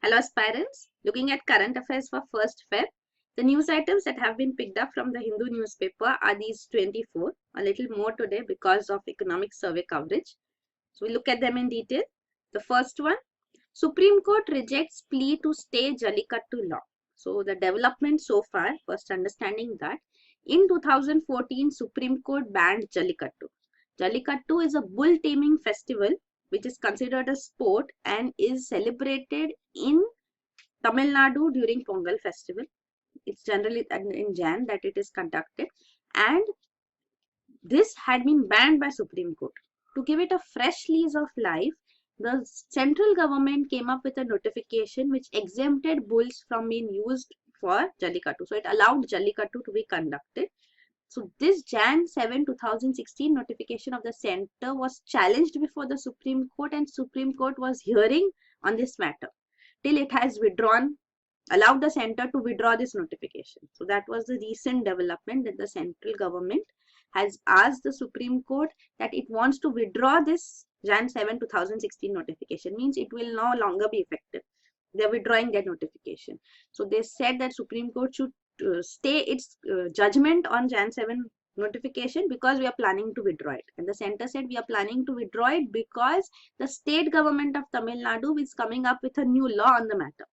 Hello aspirants, looking at current affairs for 1st Feb. The news items that have been picked up from the Hindu newspaper are these 24, a little more today because of economic survey coverage. So we look at them in detail. The first one, Supreme Court rejects plea to stay Jallikattu law. So the development so far, first understanding that in 2014 Supreme Court banned Jallikattu. Jallikattu is a bull taming festival which is considered a sport and is celebrated in Tamil Nadu during Pongal festival. It's generally in Jan that it is conducted, and this had been banned by Supreme Court. To give it a fresh lease of life, the central government came up with a notification which exempted bulls from being used for Jallikattu. So it allowed Jallikattu to be conducted. So this Jan 7, 2016 notification of the center was challenged before the Supreme Court, and Supreme Court was hearing on this matter till it has withdrawn, allowed the center to withdraw this notification. So that was the recent development, that the central government has asked the Supreme Court that it wants to withdraw this Jan 7, 2016 notification, means it will no longer be effective. They are withdrawing that notification. So they said that Supreme Court should stay its judgment on Jan 7 notification because we are planning to withdraw it. And the center said we are planning to withdraw it because the state government of Tamil Nadu is coming up with a new law on the matter.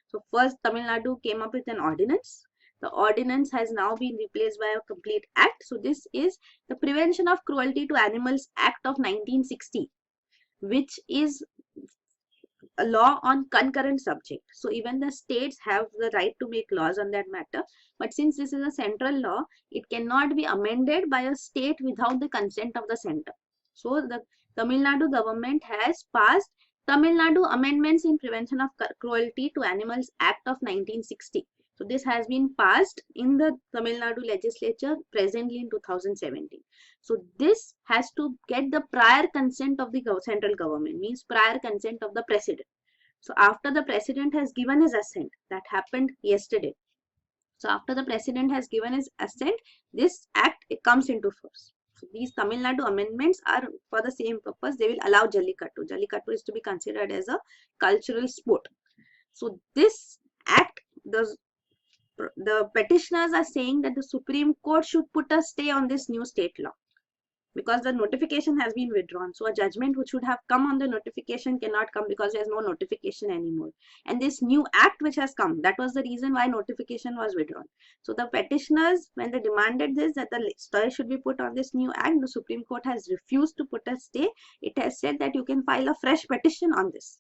So first Tamil Nadu came up with an ordinance. The ordinance has now been replaced by a complete act. So this is the Prevention of Cruelty to Animals Act of 1960, which is a law on concurrent subject. So even the states have the right to make laws on that matter. But since this is a central law, it cannot be amended by a state without the consent of the center. So the Tamil Nadu government has passed Tamil Nadu Amendments in Prevention of Cruelty to Animals Act of 1960. So this has been passed in the Tamil Nadu legislature presently in 2017. So this has to get the prior consent of the central government, means prior consent of the president. So after the president has given his assent, that happened yesterday. So after the president has given his assent, this act comes into force. So these Tamil Nadu amendments are for the same purpose. They will allow Jallikattu. Jallikattu is to be considered as a cultural sport. So this act, the petitioners are saying that the Supreme Court should put a stay on this new state law because the notification has been withdrawn. So a judgment which should have come on the notification cannot come because there is no notification anymore. And this new act which has come, that was the reason why notification was withdrawn. So the petitioners, when they demanded this, that the stay should be put on this new act, the Supreme Court has refused to put a stay. It has said that you can file a fresh petition on this.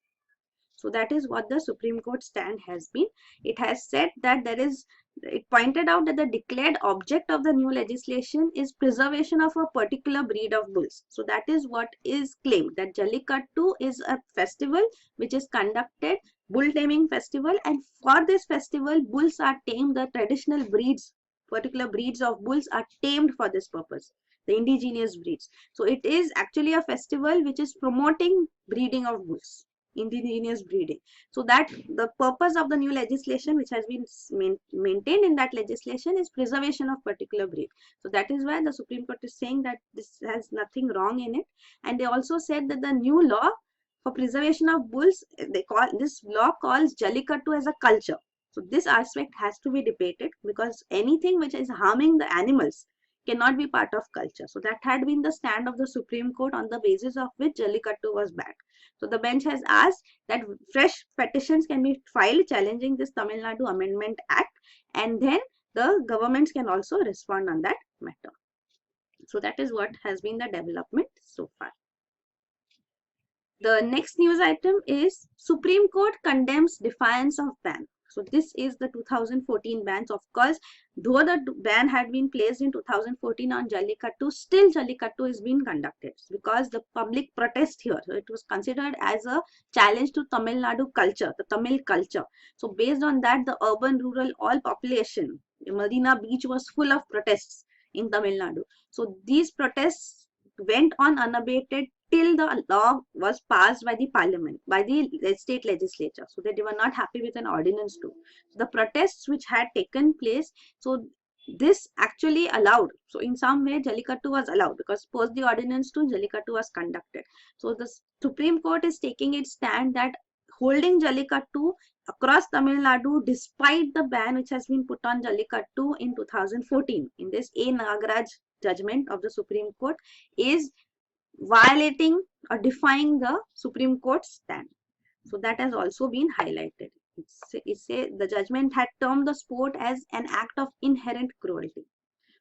So that is what the Supreme Court stand has been. It has said that it pointed out that the declared object of the new legislation is preservation of a particular breed of bulls. So that is what is claimed, that Jallikattu is a festival which is conducted, bull taming festival, and for this festival bulls are tamed, the traditional breeds, particular breeds of bulls are tamed for this purpose, the indigenous breeds. So it is actually a festival which is promoting breeding of bulls, indigenous breeding. So that the purpose of the new legislation which has been maintained in that legislation is preservation of particular breed. So that is why the Supreme Court is saying that this has nothing wrong in it. And they also said that the new law for preservation of bulls, they call this law calls Jallikattu as a culture. So this aspect has to be debated because anything which is harming the animals cannot be part of culture. So that had been the stand of the Supreme Court, on the basis of which Jallikattu was banned. So the bench has asked that fresh petitions can be filed challenging this Tamil Nadu Amendment Act, and then the governments can also respond on that matter. So that is what has been the development so far. The next news item is Supreme Court condemns defiance of ban. So this is the 2014 bans. Of course, though the ban had been placed in 2014 on Jallikattu, still Jallikattu is being conducted because the public protest here. So it was considered as a challenge to Tamil Nadu culture, the Tamil culture. So based on that, the urban, rural, all population, Marina Beach was full of protests in Tamil Nadu. So these protests went on unabated till the law was passed by the parliament, by the state legislature. So they were not happy with an ordinance too. So the protests which had taken place, so this actually allowed. So in some way Jallikattu was allowed because post the ordinance too, Jallikattu was conducted. So the Supreme Court is taking its stand that holding Jallikattu across Tamil Nadu despite the ban which has been put on Jallikattu in 2014 in this A. Nagaraj judgment of the Supreme Court is violating or defying the Supreme Court stand. So that has also been highlighted. The judgment had termed the sport as an act of inherent cruelty.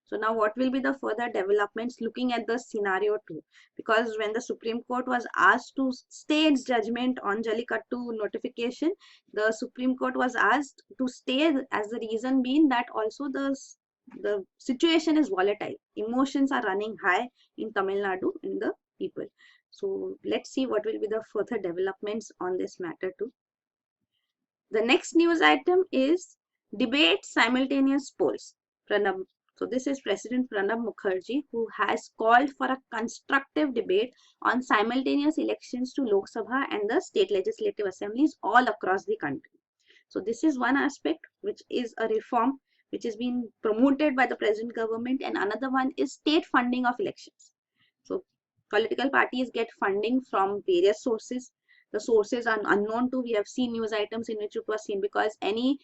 So now what will be the further developments looking at the scenario 2? Because when the Supreme Court was asked to stay its judgment on Jallikattu notification, the Supreme Court was asked to stay as the reason being that also the situation is volatile. Emotions are running high in Tamil Nadu in the people. So let's see what will be the further developments on this matter too. The next news item is debate simultaneous polls. Pranab. So this is President Pranab Mukherjee, who has called for a constructive debate on simultaneous elections to Lok Sabha and the state legislative assemblies all across the country. So this is one aspect which is a reform which is being promoted by the present government, and another one is state funding of elections. So political parties get funding from various sources. The sources are unknown to. We have seen news items in which it was seen, because any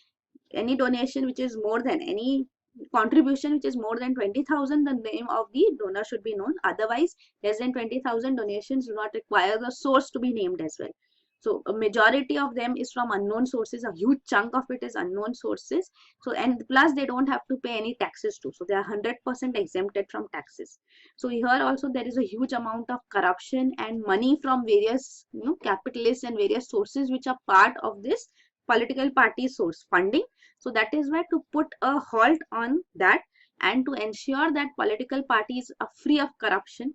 donation which is more than any contribution which is more than 20,000, the name of the donor should be known. Otherwise, less than 20,000 donations do not require the source to be named as well. So a majority of them is from unknown sources. A huge chunk of it is unknown sources. So, and plus they don't have to pay any taxes too. So they are 100% exempted from taxes. So here also there is a huge amount of corruption and money from various capitalists and various sources which are part of this political party source funding. So that is why, to put a halt on that and to ensure that political parties are free of corruption,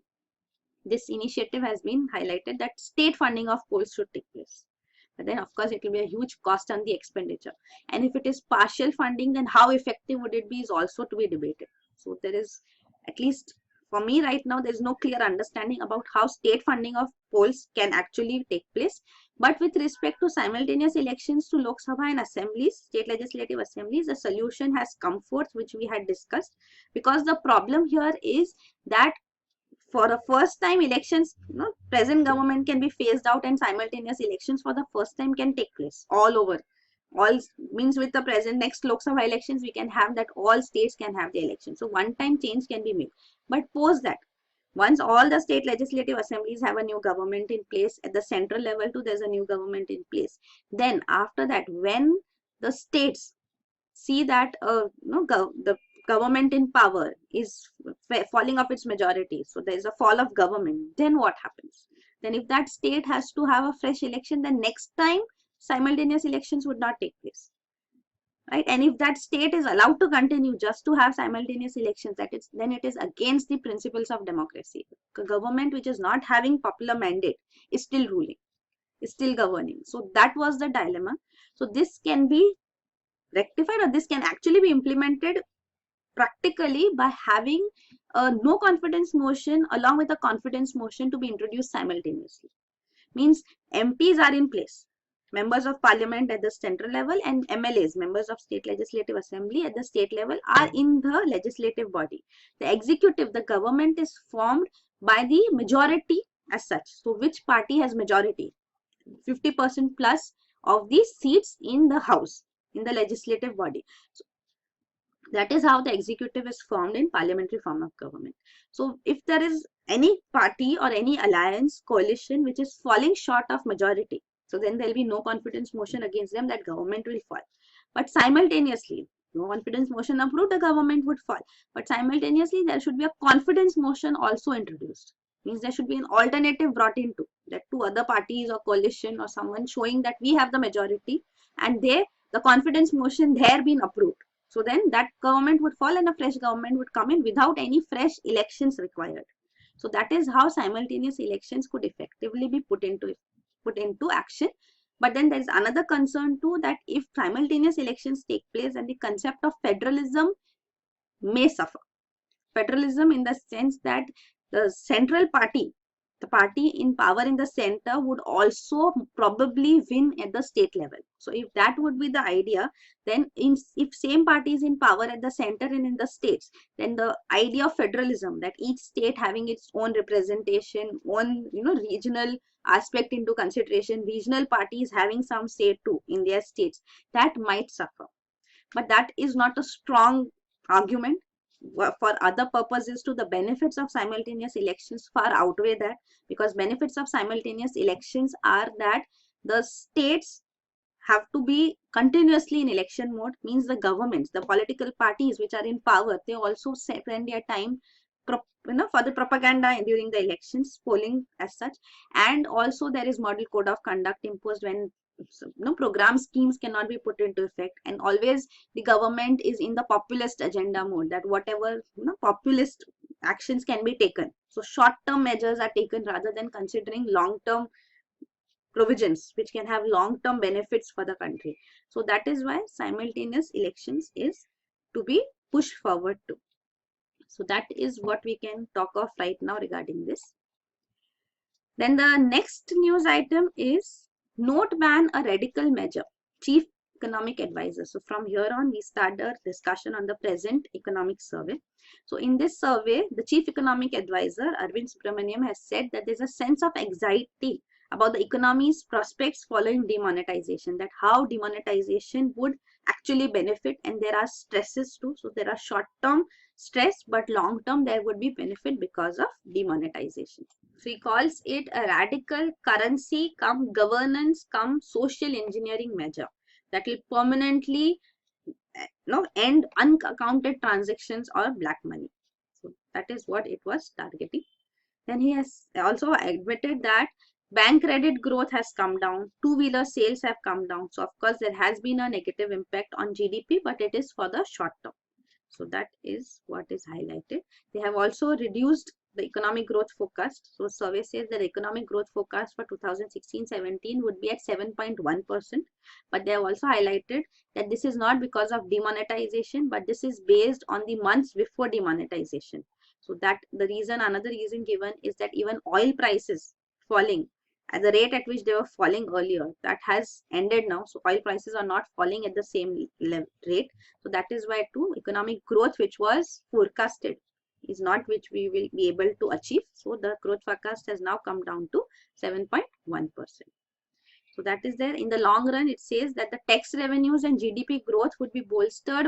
this initiative has been highlighted that state funding of polls should take place. But then of course it will be a huge cost on the expenditure. And if it is partial funding, then how effective would it be is also to be debated. So there is, at least for me right now, there is no clear understanding about how state funding of polls can actually take place. But with respect to simultaneous elections to Lok Sabha and assemblies, state legislative assemblies, a solution has come forth which we had discussed. Because the problem here is that for the first time elections, present government can be phased out and simultaneous elections for the first time can take place all over. All means with the present next Lok Sabha elections, we can have that all states can have the election. So one time change can be made. But post that, once all the state legislative assemblies have a new government in place, at the central level too there's a new government in place, then after that, when the states see that the government in power is falling off its majority, so there is a fall of government, then what happens? Then if that state has to have a fresh election, then next time simultaneous elections would not take place, right? And if that state is allowed to continue just to have simultaneous elections, then it is against the principles of democracy. A government which is not having popular mandate is still ruling, is still governing. So that was the dilemma. So this can be rectified, or this can actually be implemented practically by having a no confidence motion along with a confidence motion to be introduced simultaneously. Means MPs are in place, members of parliament at the central level, and MLAs, members of state legislative assembly at the state level, are in the legislative body. The executive, the government, is formed by the majority as such. So which party has majority? 50% plus of the seats in the house, in the legislative body. So that is how the executive is formed in parliamentary form of government. So if there is any party or any alliance, coalition which is falling short of majority, so then there will be no confidence motion against them, that government will fall. But simultaneously, no confidence motion approved, the government would fall. But simultaneously, there should be a confidence motion also introduced. Means there should be an alternative brought into that, two other parties or coalition or someone showing that we have the majority, and the confidence motion there been approved. So then that government would fall and a fresh government would come in without any fresh elections required. So that is how simultaneous elections could effectively be put into action. But then there is another concern too, that if simultaneous elections take place, then the concept of federalism may suffer. Federalism in the sense that the central party the party in power in the center would also probably win at the state level. So if that would be the idea, then if same party is in power at the center and in the states, then the idea of federalism, that each state having its own representation, own regional aspect into consideration, regional parties having some say too in their states, that might suffer. But that is not a strong argument. For other purposes too, the benefits of simultaneous elections far outweigh that, because benefits of simultaneous elections are that the states have to be continuously in election mode, means the governments, the political parties which are in power, they also spend their time for the propaganda during the elections, polling as such. And also there is model code of conduct imposed when program schemes cannot be put into effect, and always the government is in the populist agenda mode, that whatever populist actions can be taken, so short term measures are taken rather than considering long term provisions which can have long term benefits for the country. So that is why simultaneous elections is to be pushed forward to. So that is what we can talk of right now regarding this. Then the next news item is note ban a radical measure, Chief Economic Advisor. So from here on, we start a discussion on the present economic survey. So in this survey, the Chief Economic Advisor, Arvind Subramanian, has said that there's a sense of anxiety about the economy's prospects following demonetization, that how demonetization would actually benefit, and there are stresses too. So there are short-term stress, but long-term there would be benefit because of demonetization. So he calls it a radical currency come governance come social engineering measure that will permanently end unaccounted transactions or black money. So that is what it was targeting. Then he has also admitted that bank credit growth has come down, two-wheeler sales have come down. So of course there has been a negative impact on GDP, but it is for the short term. So that is what is highlighted. They have also reduced the economic growth forecast. So survey says that the economic growth forecast for 2016-17 would be at 7.1%. But they have also highlighted that this is not because of demonetization, but this is based on the months before demonetization. So that the reason, another reason given is that even oil prices falling at the rate at which they were falling earlier, that has ended now. So oil prices are not falling at the same rate. So that is why too economic growth which was forecasted is not which we will be able to achieve. So the growth forecast has now come down to 7.1%. So that is there. In the long run, it says that the tax revenues and GDP growth would be bolstered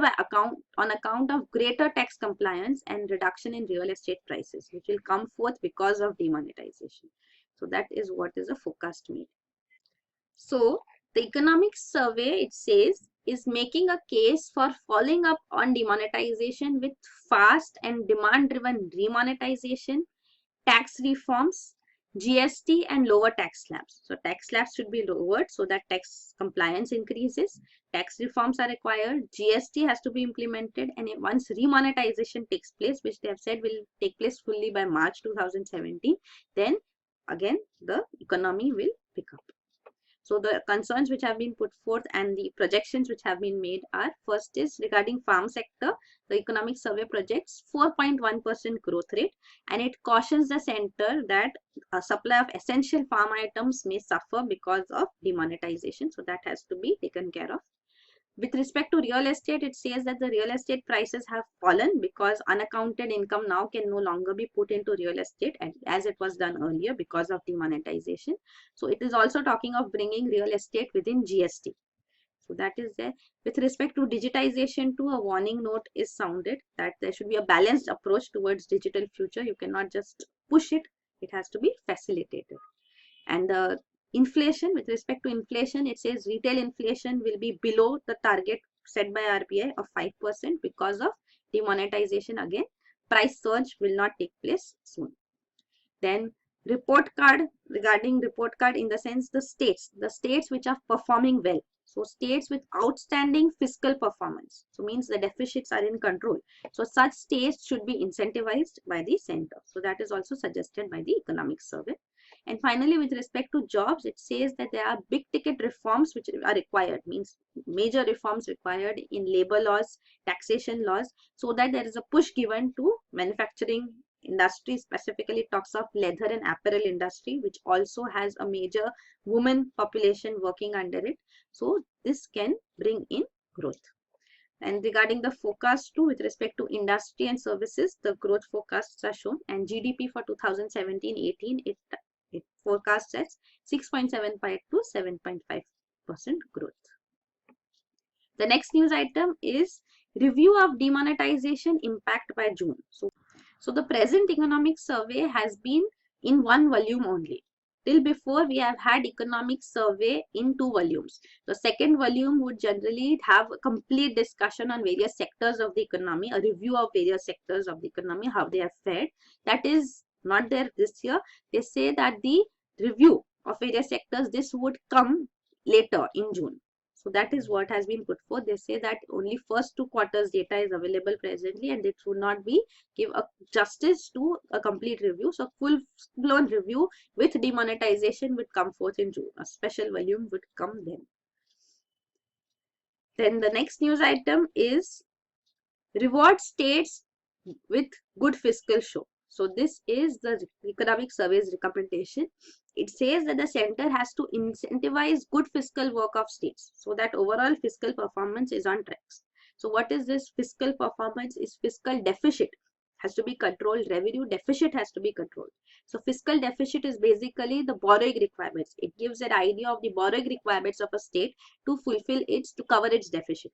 on account of greater tax compliance and reduction in real estate prices, which will come forth because of demonetization. So that is what is a forecast made. So the economic survey, it says, is making a case for following up on demonetization with fast and demand-driven remonetization, tax reforms, GST and lower tax slabs. So tax slabs should be lowered so that tax compliance increases. Tax reforms are required. GST has to be implemented, and once remonetization takes place, which they have said will take place fully by March 2017, then again the economy will pick up. So the concerns which have been put forth and the projections which have been made are, first is regarding farm sector. The economic survey projects 4.1% growth rate, and it cautions the center that a supply of essential farm items may suffer because of demonetization. So that has to be taken care of. With respect to real estate, it says that the real estate prices have fallen because unaccounted income now can no longer be put into real estate as it was done earlier because of demonetization. So it is also talking of bringing real estate within GST. So that is there. With respect to digitization too, a warning note is sounded that there should be a balanced approach towards digital future. You cannot just push it. It has to be facilitated. And the inflation, with respect to inflation, it says retail inflation will be below the target set by RBI of 5% because of demonetization. Again, price surge will not take place soon. Then report card, regarding report card in the sense the states which are performing well. So states with outstanding fiscal performance, so means the deficits are in control. So such states should be incentivized by the center. So that is also suggested by the economic survey. And finally, with respect to jobs, it says that there are big ticket reforms which are required, means major reforms required in labor laws, taxation laws, so that there is a push given to manufacturing industry specifically talks of leather and apparel industry, which also has a major women population working under it. So this can bring in growth. And regarding the forecast too, with respect to industry and services, the growth forecasts are shown, and GDP for 2017-18, it forecasts as 6.75 to 7.5% growth. The next news item is review of demonetization impact by June. So the present economic survey has been in one volume only. Till before, we have had economic survey in 2 volumes. The second volume would generally have a complete discussion on various sectors of the economy, a review of various sectors of the economy, how they have fared. That is not there this year. They say that the review of various sectors, this would come later in June. So that is what has been put forth. They say that only first 2 quarters data is available presently, and it would not be give a justice to a complete review. So full-blown review with demonetization would come forth in June. A special volume would come then. Then the next news item is reward states with good fiscal show. So this is the economic survey's recommendation. It says that the center has to incentivize good fiscal work of states so that overall fiscal performance is on tracks. So what is this fiscal performance? Is fiscal deficit has to be controlled, revenue deficit has to be controlled. So fiscal deficit is basically the borrowing requirements. It gives an idea of the borrowing requirements of a state to fulfill its, to cover its deficit.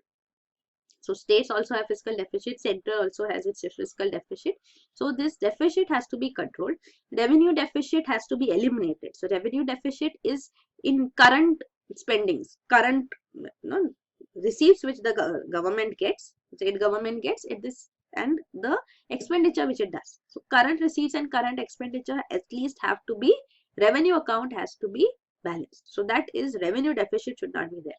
So states also have fiscal deficit, center also has its fiscal deficit. So this deficit has to be controlled. Revenue deficit has to be eliminated. So revenue deficit is in current spendings, current receipts which the government gets, state government gets at this, and the expenditure which it does. So current receipts and current expenditure at least have to be, revenue account has to be balanced. So that is revenue deficit should not be there.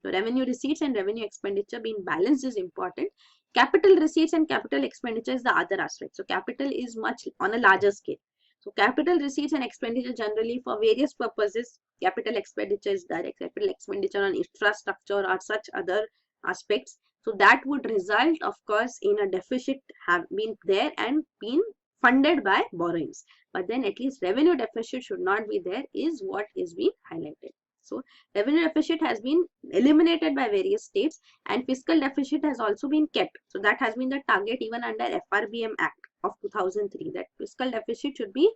So revenue receipts and revenue expenditure being balanced is important. Capital receipts and capital expenditure is the other aspect. So capital is much on a larger scale. So capital receipts and expenditure generally for various purposes. Capital expenditure is direct capital expenditure on infrastructure or such other aspects. So that would result, of course, in a deficit have been there and been funded by borrowings. But then at least revenue deficit should not be there is what is being highlighted. So revenue deficit has been eliminated by various states, and fiscal deficit has also been kept. So that has been the target even under FRBM Act of 2003, that fiscal deficit should be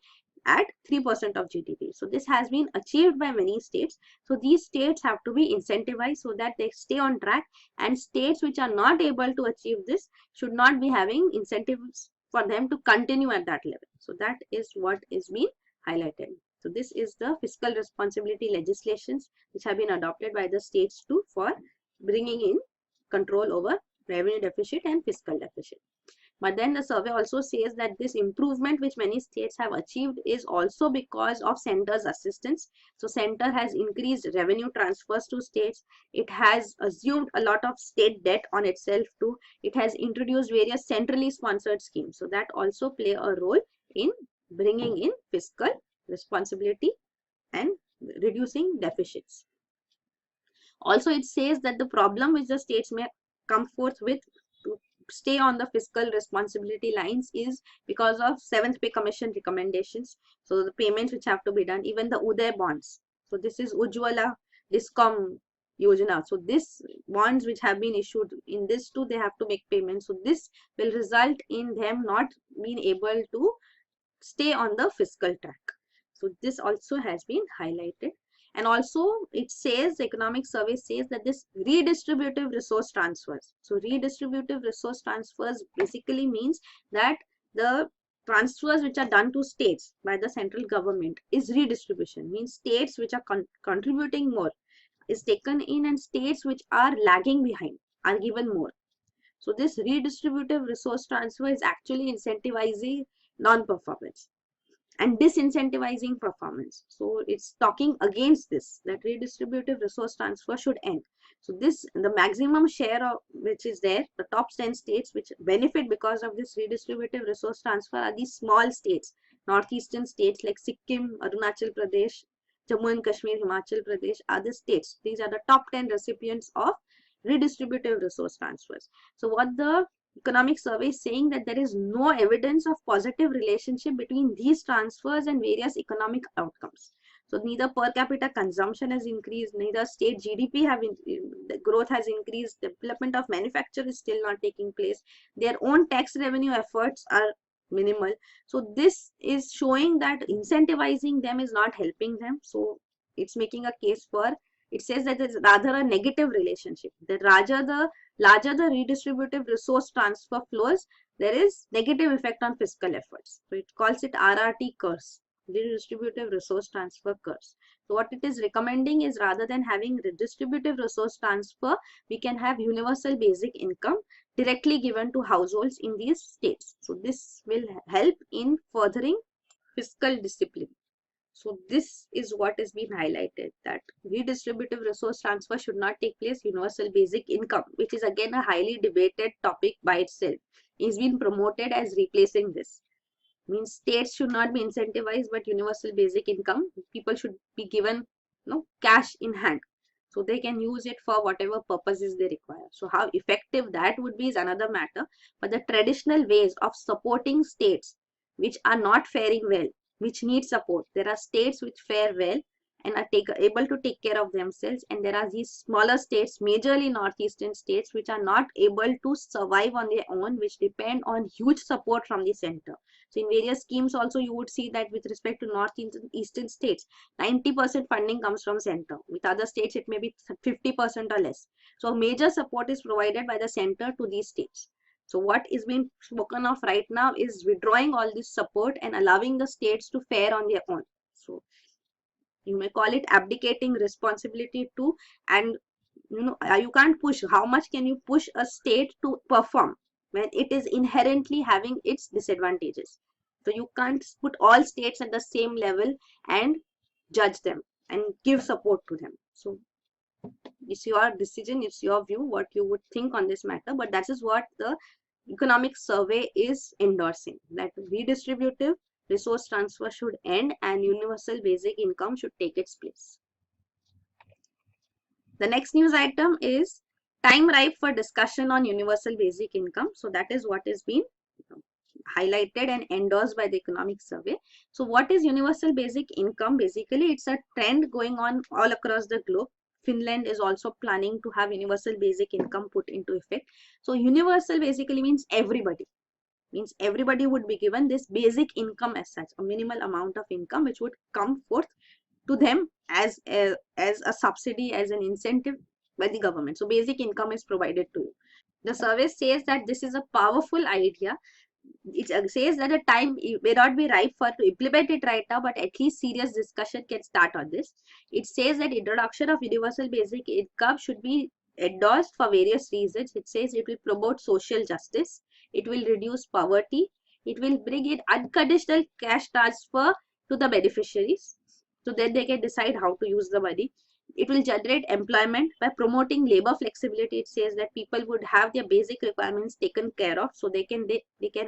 at 3% of GDP. So this has been achieved by many states. So these states have to be incentivized so that they stay on track, and states which are not able to achieve this should not be having incentives for them to continue at that level. So that is what is being highlighted. So this is the fiscal responsibility legislations which have been adopted by the states too for bringing in control over revenue deficit and fiscal deficit. But then the survey also says that this improvement which many states have achieved is also because of center's assistance. So center has increased revenue transfers to states. It has assumed a lot of state debt on itself too. It has introduced various centrally sponsored schemes. So that also play a role in bringing in fiscal responsibility and reducing deficits. Also, it says that the problem which the states may come forth with to stay on the fiscal responsibility lines is because of 7th Pay Commission recommendations. So the payments which have to be done, even the Uday bonds. So this is Ujjwala Discom Yojana. So this bonds which have been issued, in this too they have to make payments. So this will result in them not being able to stay on the fiscal track. So this also has been highlighted. And also it says, the economic survey says that this redistributive resource transfers. So redistributive resource transfers basically means that the transfers which are done to states by the central government is redistribution. Means states which are contributing more is taken in, and states which are lagging behind are given more. So this redistributive resource transfer is actually incentivizing non-performance and disincentivizing performance. So it's talking against this, that redistributive resource transfer should end. So this, the maximum share of which is there, the top 10 states which benefit because of this redistributive resource transfer are these small states, northeastern states like Sikkim, Arunachal Pradesh, Jammu and Kashmir, Himachal Pradesh, other states. These are the top 10 recipients of redistributive resource transfers. So what the economic survey is saying that there is no evidence of positive relationship between these transfers and various economic outcomes. So neither per capita consumption has increased, neither state GDP the growth has increased, development of manufacture is still not taking place, their own tax revenue efforts are minimal. So this is showing that incentivizing them is not helping them. So it's making a case for, it says that it's rather a negative relationship, that larger the redistributive resource transfer flows, there is negative effect on fiscal efforts. So it calls it RRT curse, redistributive resource transfer curse. So what it is recommending is, rather than having redistributive resource transfer, we can have universal basic income directly given to households in these states. So this will help in furthering fiscal discipline. So this is what is being highlighted, that redistributive resource transfer should not take place. Universal basic income, which is again a highly debated topic by itself, is being promoted as replacing this. Means states should not be incentivized, but universal basic income, people should be given cash in hand, so they can use it for whatever purposes they require. So how effective that would be is another matter. But the traditional ways of supporting states which are not faring well, which need support, there are states which fare well and are able to take care of themselves, and there are these smaller states, majorly northeastern states, which are not able to survive on their own, which depend on huge support from the center. So in various schemes also you would see that with respect to northeastern states, 90% funding comes from center. With other states it may be 50% or less. So major support is provided by the center to these states. So what is being spoken of right now is withdrawing all this support and allowing the states to fare on their own. So you may call it abdicating responsibility too. And you can't push, how much can you push a state to perform when it is inherently having its disadvantages? So you can't put all states at the same level and judge them and give support to them. So it's your decision, it's your view, what you would think on this matter, but that is what the economic survey is endorsing, that redistributive resource transfer should end and universal basic income should take its place. The next news item is time ripe for discussion on universal basic income. So that is what is being highlighted and endorsed by the economic survey. So what is universal basic income? Basically, it's a trend going on all across the globe. Finland is also planning to have universal basic income put into effect. So universal basically means everybody. Means everybody would be given this basic income as such, a minimal amount of income which would come forth to them as a subsidy, as an incentive by the government. So basic income is provided to you. The survey says that this is a powerful idea. It says that the time may not be ripe for to implement it right now, but at least serious discussion can start on this. It says that introduction of universal basic income should be endorsed for various reasons. It says it will promote social justice, it will reduce poverty, it will bring in unconditional cash transfer to the beneficiaries, so then they can decide how to use the money. It will generate employment by promoting labor flexibility. It says that people would have their basic requirements taken care of, so they can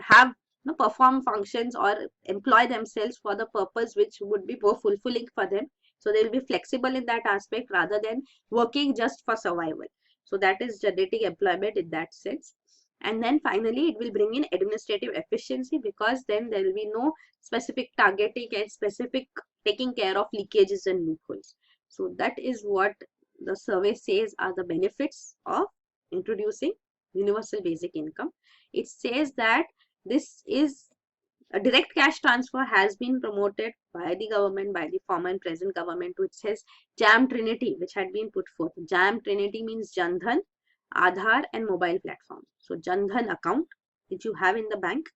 have perform functions or employ themselves for the purpose which would be more fulfilling for them. So they will be flexible in that aspect rather than working just for survival. So that is generating employment in that sense. And then finally, it will bring in administrative efficiency, because then there will be no specific targeting and specific taking care of leakages and loopholes. So that is what the survey says are the benefits of introducing universal basic income. It says that this is a direct cash transfer has been promoted by the government, by the former and present government, which says JAM Trinity, which had been put forth. JAM Trinity means Jan Dhan, Aadhaar and mobile platform. So Jan Dhan account which you have in the bank,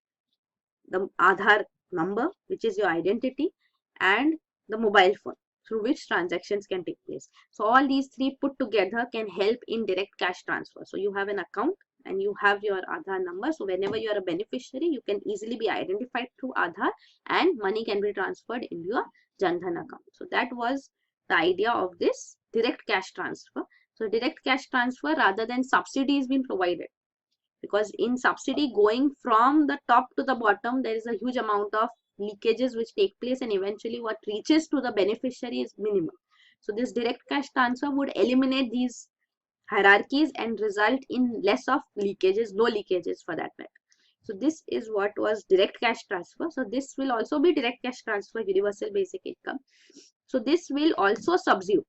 the Aadhaar number which is your identity, and the mobile phone through which transactions can take place. So all these three put together can help in direct cash transfer. So you have an account and you have your Aadhaar number. So whenever you are a beneficiary, you can easily be identified through Aadhaar and money can be transferred into your Jan Dhan account. So that was the idea of this direct cash transfer. So direct cash transfer rather than subsidy is being provided, because in subsidy going from the top to the bottom, there is a huge amount of leakages which take place, and eventually what reaches to the beneficiary is minimal. So this direct cash transfer would eliminate these hierarchies and result in less of leakages, no leakages for that matter. So this is what was direct cash transfer. So this will also be direct cash transfer, universal basic income. So this will also subsume,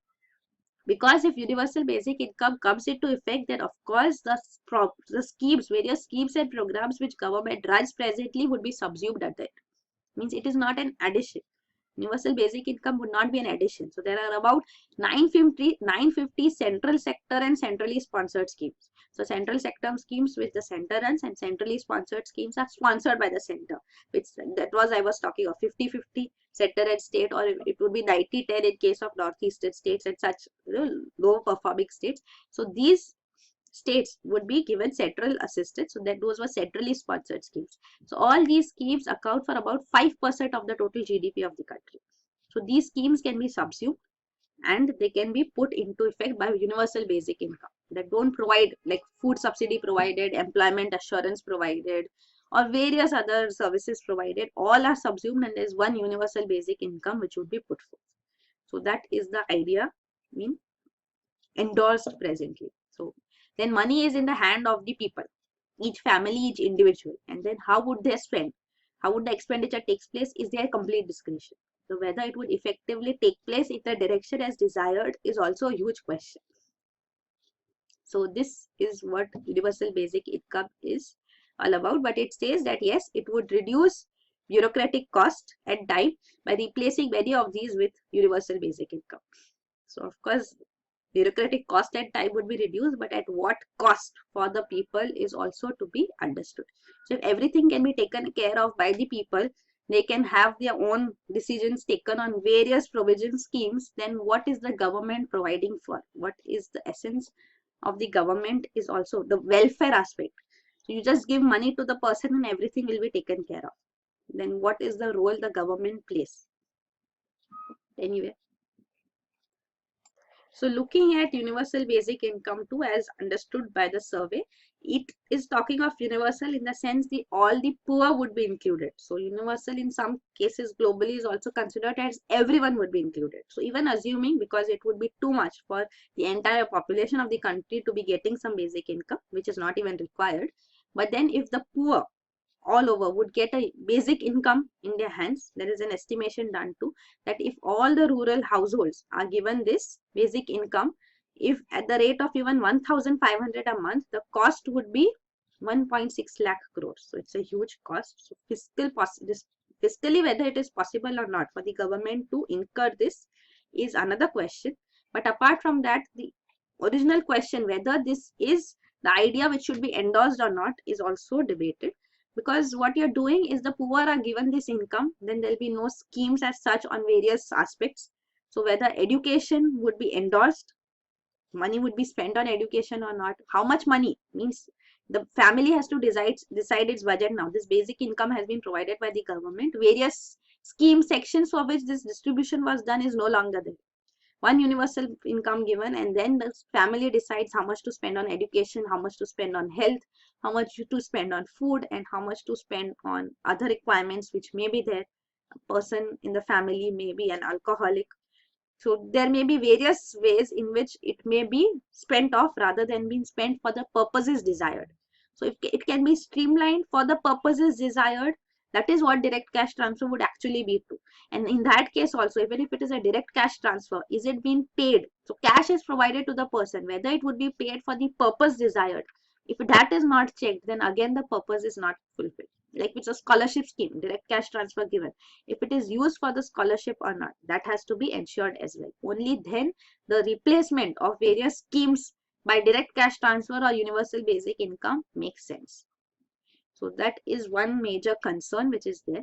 because if universal basic income comes into effect, then of course the schemes, various schemes and programs which government runs presently would be subsumed under it. Means it is not an addition. Universal basic income would not be an addition. So there are about 950 central sector and centrally sponsored schemes. So central sector schemes which the center runs, and centrally sponsored schemes are sponsored by the center, which that was I was talking of 50-50 center and state, or it would be 90-10 in case of northeastern states and such low performing states. So these states would be given central assistance. So that those were centrally sponsored schemes. So all these schemes account for about 5% of the total GDP of the country. So these schemes can be subsumed and they can be put into effect by universal basic income, that don't provide like food subsidy provided, employment assurance provided, or various other services provided. All are subsumed and there is one universal basic income which would be put forth. So that is the idea being endorsed presently. So then money is in the hand of the people, each family, each individual, and then how would they spend, how would the expenditure takes place is their complete discretion. So whether it would effectively take place in the direction as desired is also a huge question. So this is what universal basic income is all about. But it says that yes, it would reduce bureaucratic cost and time by replacing many of these with universal basic income. So of course bureaucratic cost and time would be reduced, but at what cost for the people is also to be understood. So if everything can be taken care of by the people, they can have their own decisions taken on various provision schemes, then what is the government providing for? What is the essence of the government is also the welfare aspect. So you just give money to the person and everything will be taken care of. Then what is the role the government plays? Anyway. So looking at universal basic income too, as understood by the survey, it is talking of universal in the sense the all the poor would be included. So universal in some cases globally is also considered as everyone would be included. So even assuming, because it would be too much for the entire population of the country to be getting some basic income, which is not even required. But then if the poor all over would get a basic income in their hands, there is an estimation done too, that if all the rural households are given this basic income, if at the rate of even 1,500 a month, the cost would be 1.6 lakh crores. So it's a huge cost. So fiscally whether it is possible or not for the government to incur this is another question. But apart from that, the original question whether this is the idea which should be endorsed or not is also debated. Because what you're doing is the poor are given this income, then there'll be no schemes as such on various aspects. So whether education would be endorsed, money would be spent on education or not, how much money, means the family has to decide its budget now. This basic income has been provided by the government. Various scheme sections for which this distribution was done is no longer there. One universal income given, and then the family decides how much to spend on education, how much to spend on health, how much to spend on food, and how much to spend on other requirements which may be there. A person in the family may be an alcoholic. So there may be various ways in which it may be spent off rather than being spent for the purposes desired. So if it can be streamlined for the purposes desired, that is what direct cash transfer would actually be to. And in that case also, even if it is a direct cash transfer, is it being paid? So cash is provided to the person, whether it would be paid for the purpose desired. If that is not checked, then again the purpose is not fulfilled. Like it's a scholarship scheme, direct cash transfer given. If it is used for the scholarship or not, that has to be ensured as well. Only then the replacement of various schemes by direct cash transfer or universal basic income makes sense. So that is one major concern which is there.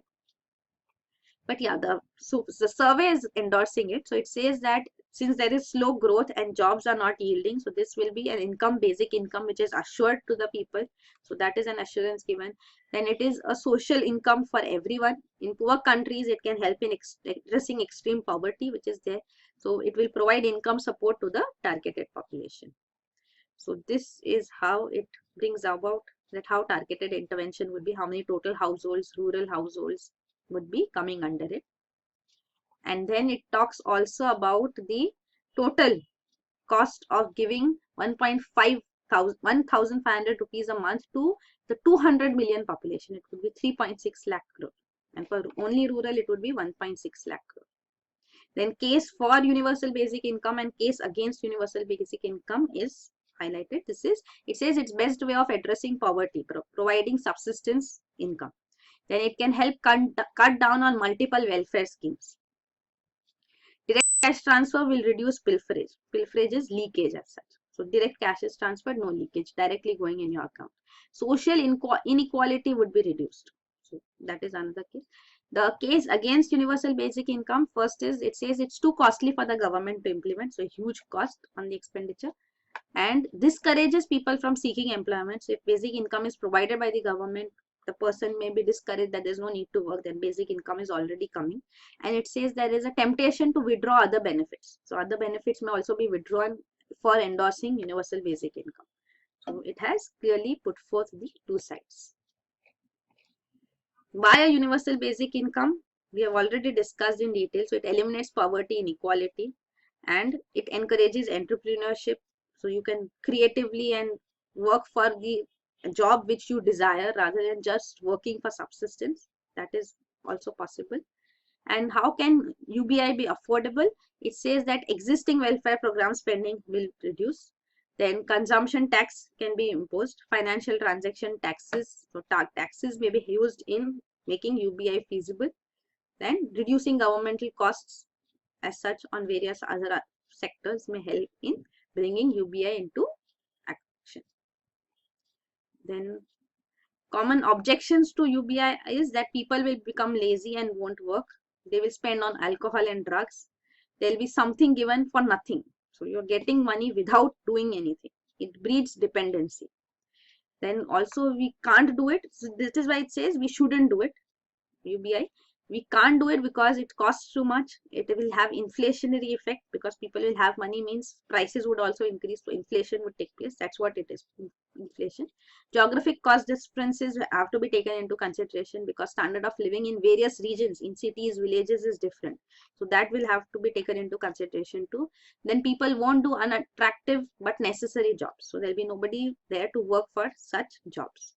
But yeah, the survey is endorsing it. So it says that since there is slow growth and jobs are not yielding, so this will be an income, basic income, which is assured to the people. So that is an assurance given. Then it is a social income for everyone. In poor countries, it can help in addressing extreme poverty, which is there. So it will provide income support to the targeted population. So this is how it brings about that how targeted intervention would be, how many total households, rural households would be coming under it. And then it talks also about the total cost of giving 1,500 rupees a month to the 200 million population. It would be 3.6 lakh crore. And for only rural, it would be 1.6 lakh crore. Then case for universal basic income and case against universal basic income is highlighted. It says it's best way of addressing poverty, providing subsistence income. Then it can help cut down on multiple welfare schemes. Direct cash transfer will reduce pilferage. Pilferage is leakage as such. So direct cash is transferred, no leakage, directly going in your account. Social inequality would be reduced. So that is another case. The case against universal basic income, first is, it says it's too costly for the government to implement. So huge cost on the expenditure, and discourages people from seeking employment. So if basic income is provided by the government, the person may be discouraged that there's no need to work, then basic income is already coming. And it says there is a temptation to withdraw other benefits. So other benefits may also be withdrawn for endorsing universal basic income. So it has clearly put forth the two sides. Why a universal basic income? We have already discussed in detail. So it eliminates poverty, inequality, and it encourages entrepreneurship. So you can creatively and work for the job which you desire rather than just working for subsistence. That is also possible. And how can UBI be affordable? It says that existing welfare program spending will reduce. Then consumption tax can be imposed. Financial transaction taxes, so taxes may be used in making UBI feasible. Then reducing governmental costs as such on various other sectors may help in bringing UBI into action. Then common objections to UBI is that people will become lazy and won't work. They will spend on alcohol and drugs. There will be something given for nothing. So you're getting money without doing anything. It breeds dependency. Then also we can't do it. So this is why it says we shouldn't do it. UBI. We can't do it because it costs too much. It will have inflationary effect because people will have money, means prices would also increase. So inflation would take place. That's what it is, inflation. Geographic cost differences have to be taken into consideration because standard of living in various regions, in cities, villages is different. So that will have to be taken into consideration too. Then people won't do unattractive but necessary jobs. So there'll be nobody there to work for such jobs.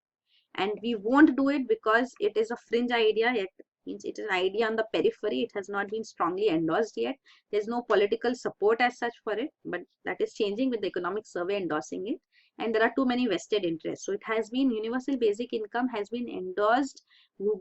And we won't do it because it is a fringe idea. It means it is an idea on the periphery. It has not been strongly endorsed yet. There's no political support as such for it, but that is changing with the economic survey endorsing it. And there are too many vested interests. So it has been, universal basic income has been endorsed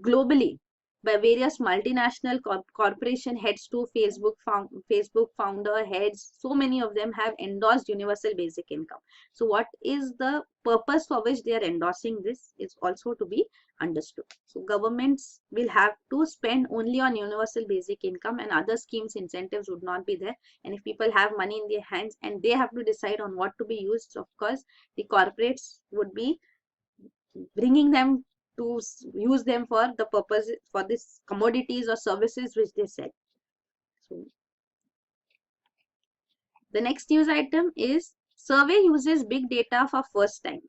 globally by various multinational corporation heads to Facebook founder heads. So many of them have endorsed universal basic income. So what is the purpose for which they are endorsing this is also to be understood. So governments will have to spend only on universal basic income, and other schemes, incentives would not be there. And if people have money in their hands and they have to decide on what to be used, of course the corporates would be bringing them to use them for the purpose, for this commodities or services which they sell. So the next news item is survey uses big data for first time.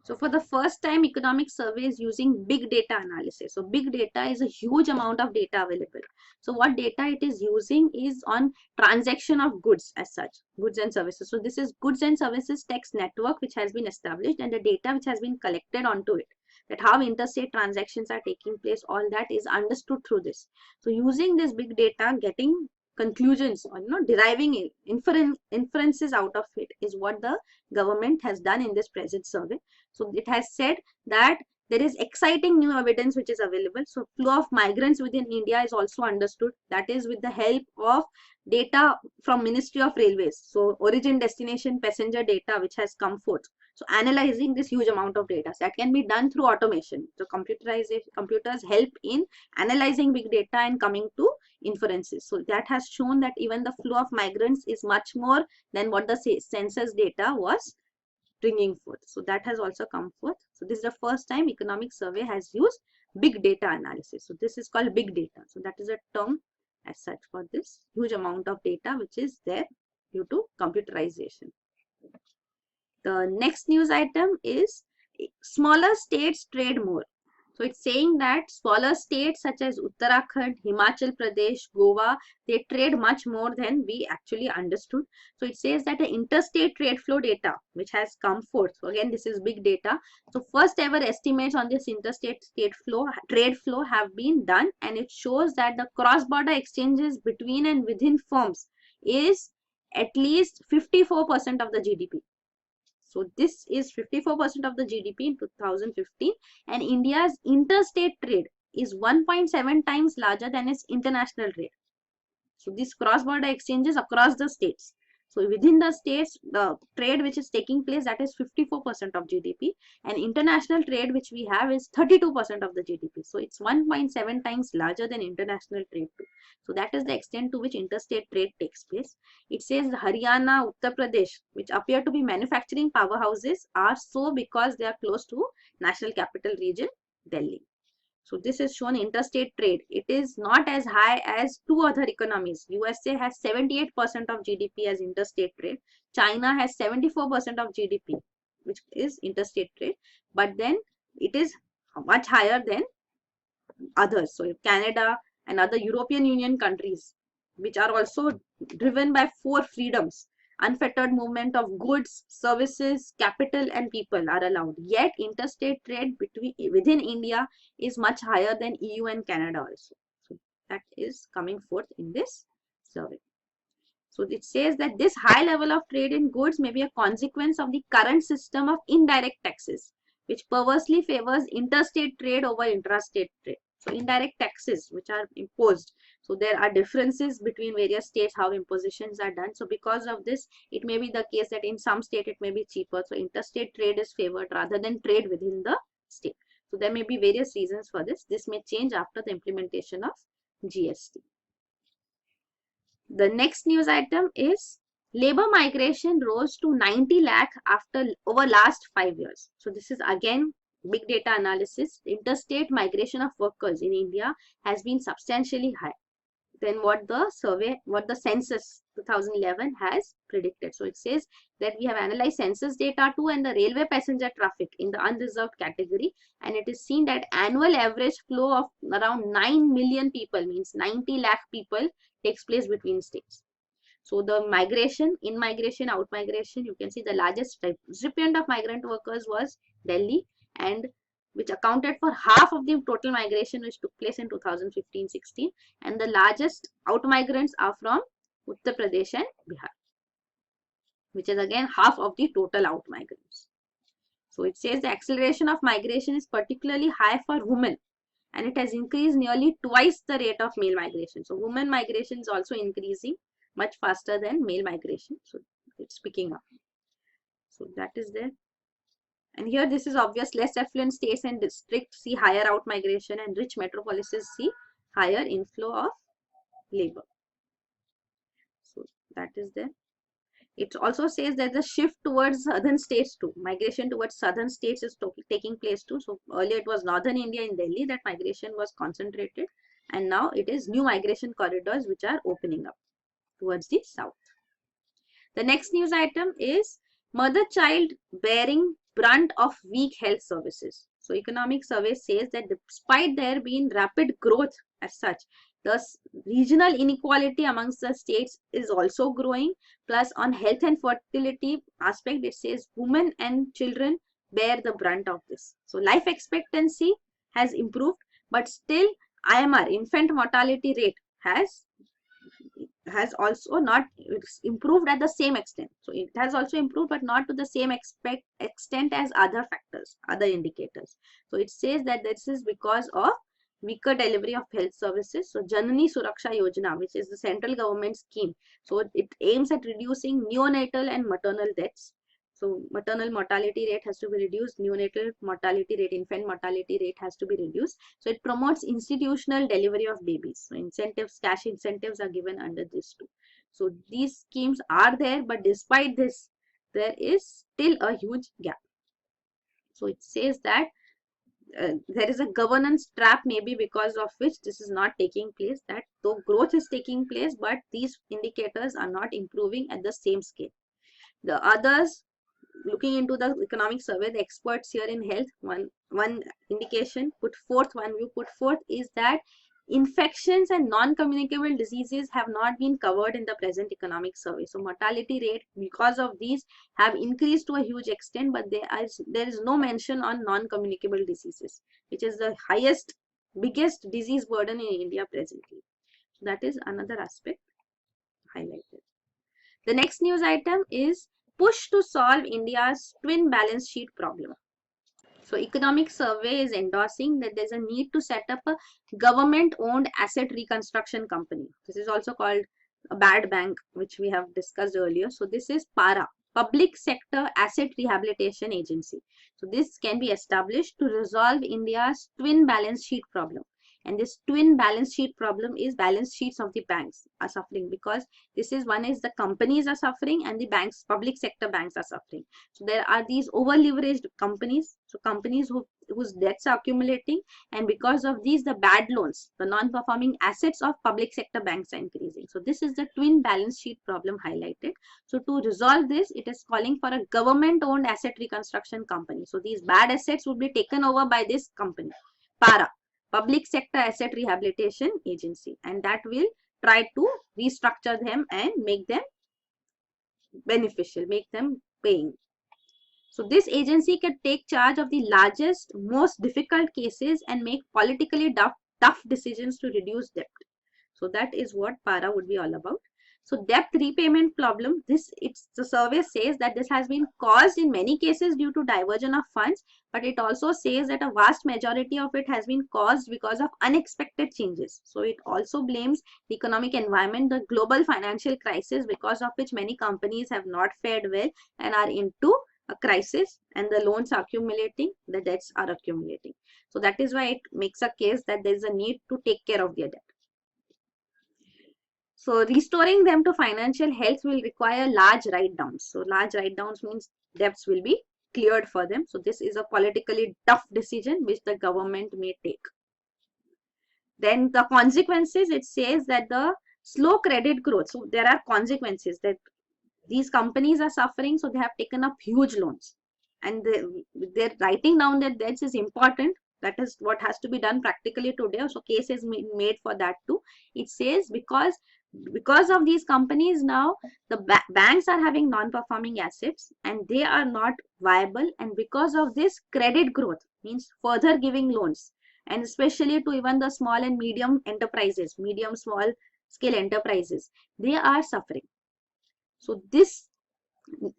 So for the first time, economic survey is using big data analysis. So big data is a huge amount of data available. So what data it is using is on transaction of goods as such, goods and services. So this is goods and services tax network which has been established, and the data which has been collected onto it, that how interstate transactions are taking place, all that is understood through this. So using this big data, getting conclusions or deriving inferences out of it is what the government has done in this present survey. So it has said that there is exciting new evidence which is available. So flow of migrants within India is also understood. That is with the help of data from Ministry of Railways. So origin destination passenger data which has come forth. So analyzing this huge amount of data, so that can be done through automation. So computers help in analyzing big data and coming to inferences. So that has shown that even the flow of migrants is much more than what the census data was bringing forth. So that has also come forth. So this is the first time economic survey has used big data analysis. So this is called big data. So that is a term as such for this huge amount of data which is there due to computerization. The next news item is smaller states trade more. So it's saying that smaller states such as Uttarakhand, Himachal Pradesh, Goa, they trade much more than we actually understood. So it says that the interstate trade flow data, which has come forth. So again, this is big data. So first ever estimates on this interstate trade flow have been done, and it shows that the cross-border exchanges between and within firms is at least 54% of the GDP. So this is 54% of the GDP in 2015, and India's interstate trade is 1.7 times larger than its international trade. So these cross-border exchanges across the states. So within the states, the trade which is taking place, that is 54% of GDP, and international trade which we have is 32% of the GDP. So it's 1.7 times larger than international trade too. So that is the extent to which interstate trade takes place. It says Haryana, Uttar Pradesh, which appear to be manufacturing powerhouses, are so because they are close to national capital region, Delhi. So this is shown interstate trade. It is not as high as two other economies. USA has 78% of GDP as interstate trade. China has 74% of GDP, which is interstate trade. But then it is much higher than others. So Canada and other European Union countries, which are also driven by four freedoms. Unfettered movement of goods, services, capital and people are allowed. Yet interstate trade within India is much higher than EU and Canada also. So that is coming forth in this survey. So it says that this high level of trade in goods may be a consequence of the current system of indirect taxes, which perversely favors interstate trade over intrastate trade. So indirect taxes which are imposed. So there are differences between various states how impositions are done. So because of this, it may be the case that in some state it may be cheaper. So interstate trade is favored rather than trade within the state. So there may be various reasons for this. This may change after the implementation of GST. The next news item is labor migration rose to 90 lakh after over last 5 years. So this is again big data analysis. Interstate migration of workers in India has been substantially high than what the census 2011 has predicted. So it says that we have analyzed census data too and the railway passenger traffic in the unreserved category, and it is seen that annual average flow of around 9 million people, means 90 lakh people, takes place between states. So the migration, in migration, out migration, you can see the largest recipient of migrant workers was Delhi, and which accounted for half of the total migration which took place in 2015-16, and the largest out migrants are from Uttar Pradesh and Bihar, which is again half of the total out migrants. So it says the acceleration of migration is particularly high for women, and it has increased nearly twice the rate of male migration. So women migration is also increasing much faster than male migration. So it's picking up. So that is there. And here this is obvious. Less affluent states and districts see higher out migration, and rich metropolises see higher inflow of labor. So that is there. It also says that the shift towards southern states too. Migration towards southern states is taking place too. So earlier it was northern India in Delhi that migration was concentrated, and now it is new migration corridors which are opening up towards the south. The next news item is mother-child bearing brunt of weak health services. So economic survey says that despite there being rapid growth as such, the regional inequality amongst the states is also growing. Plus on health and fertility aspect, it says women and children bear the brunt of this. So life expectancy has improved, but still IMR, infant mortality rate, has also not improved at the same extent. So it has also improved, but not to the same extent as other factors, other indicators. So it says that this is because of weaker delivery of health services. So Janani Suraksha Yojana, which is the central government scheme, so it aims at reducing neonatal and maternal deaths. So maternal mortality rate has to be reduced, neonatal mortality rate, infant mortality rate has to be reduced. So it promotes institutional delivery of babies. So incentives, cash incentives are given under this too. So these schemes are there, but despite this, there is still a huge gap. So it says that there is a governance trap, maybe because of which this is not taking place, that though growth is taking place, but these indicators are not improving at the same scale. The others, looking into the economic survey, the experts here in health, one indication put forth, one view put forth is that infections and non-communicable diseases have not been covered in the present economic survey. So mortality rate because of these have increased to a huge extent, but there is no mention on non-communicable diseases, which is the biggest disease burden in India presently. So that is another aspect highlighted. The next news item is push to solve India's twin balance sheet problem. So economic survey is endorsing that there's a need to set up a government owned asset reconstruction company. This is also called a bad bank, which we have discussed earlier. So this is PARA, Public Sector Asset Rehabilitation Agency. So this can be established to resolve India's twin balance sheet problem. And this twin balance sheet problem is balance sheets of the banks are suffering, because this is one is the companies are suffering and the banks, public sector banks are suffering. So there are these over leveraged companies, so companies whose debts are accumulating, and because of these the bad loans, the non-performing assets of public sector banks are increasing. So this is the twin balance sheet problem highlighted. So to resolve this, it is calling for a government owned asset reconstruction company. So these bad assets would be taken over by this company, PARA, Public Sector Asset Rehabilitation Agency, and that will try to restructure them and make them beneficial, make them paying. So this agency can take charge of the largest, most difficult cases and make politically tough decisions to reduce debt. So that is what PARA would be all about. So debt repayment problem, the survey says that this has been caused in many cases due to diversion of funds, but it also says that a vast majority of it has been caused because of unexpected changes. So it also blames the economic environment, the global financial crisis, because of which many companies have not fared well and are into a crisis, and the loans are accumulating, the debts are accumulating. So that is why it makes a case that there is a need to take care of their debt. So restoring them to financial health will require large write-downs. So large write-downs means debts will be cleared for them. So this is a politically tough decision which the government may take. Then the consequences, it says that the slow credit growth. So there are consequences that these companies are suffering. So they have taken up huge loans, and they're writing down their debts is important. That is what has to be done practically today. So case is made for that too. It says because of these companies now, the banks are having non-performing assets and they are not viable, and because of this credit growth means further giving loans, and especially to even the small and medium enterprises, medium small scale enterprises, they are suffering. So this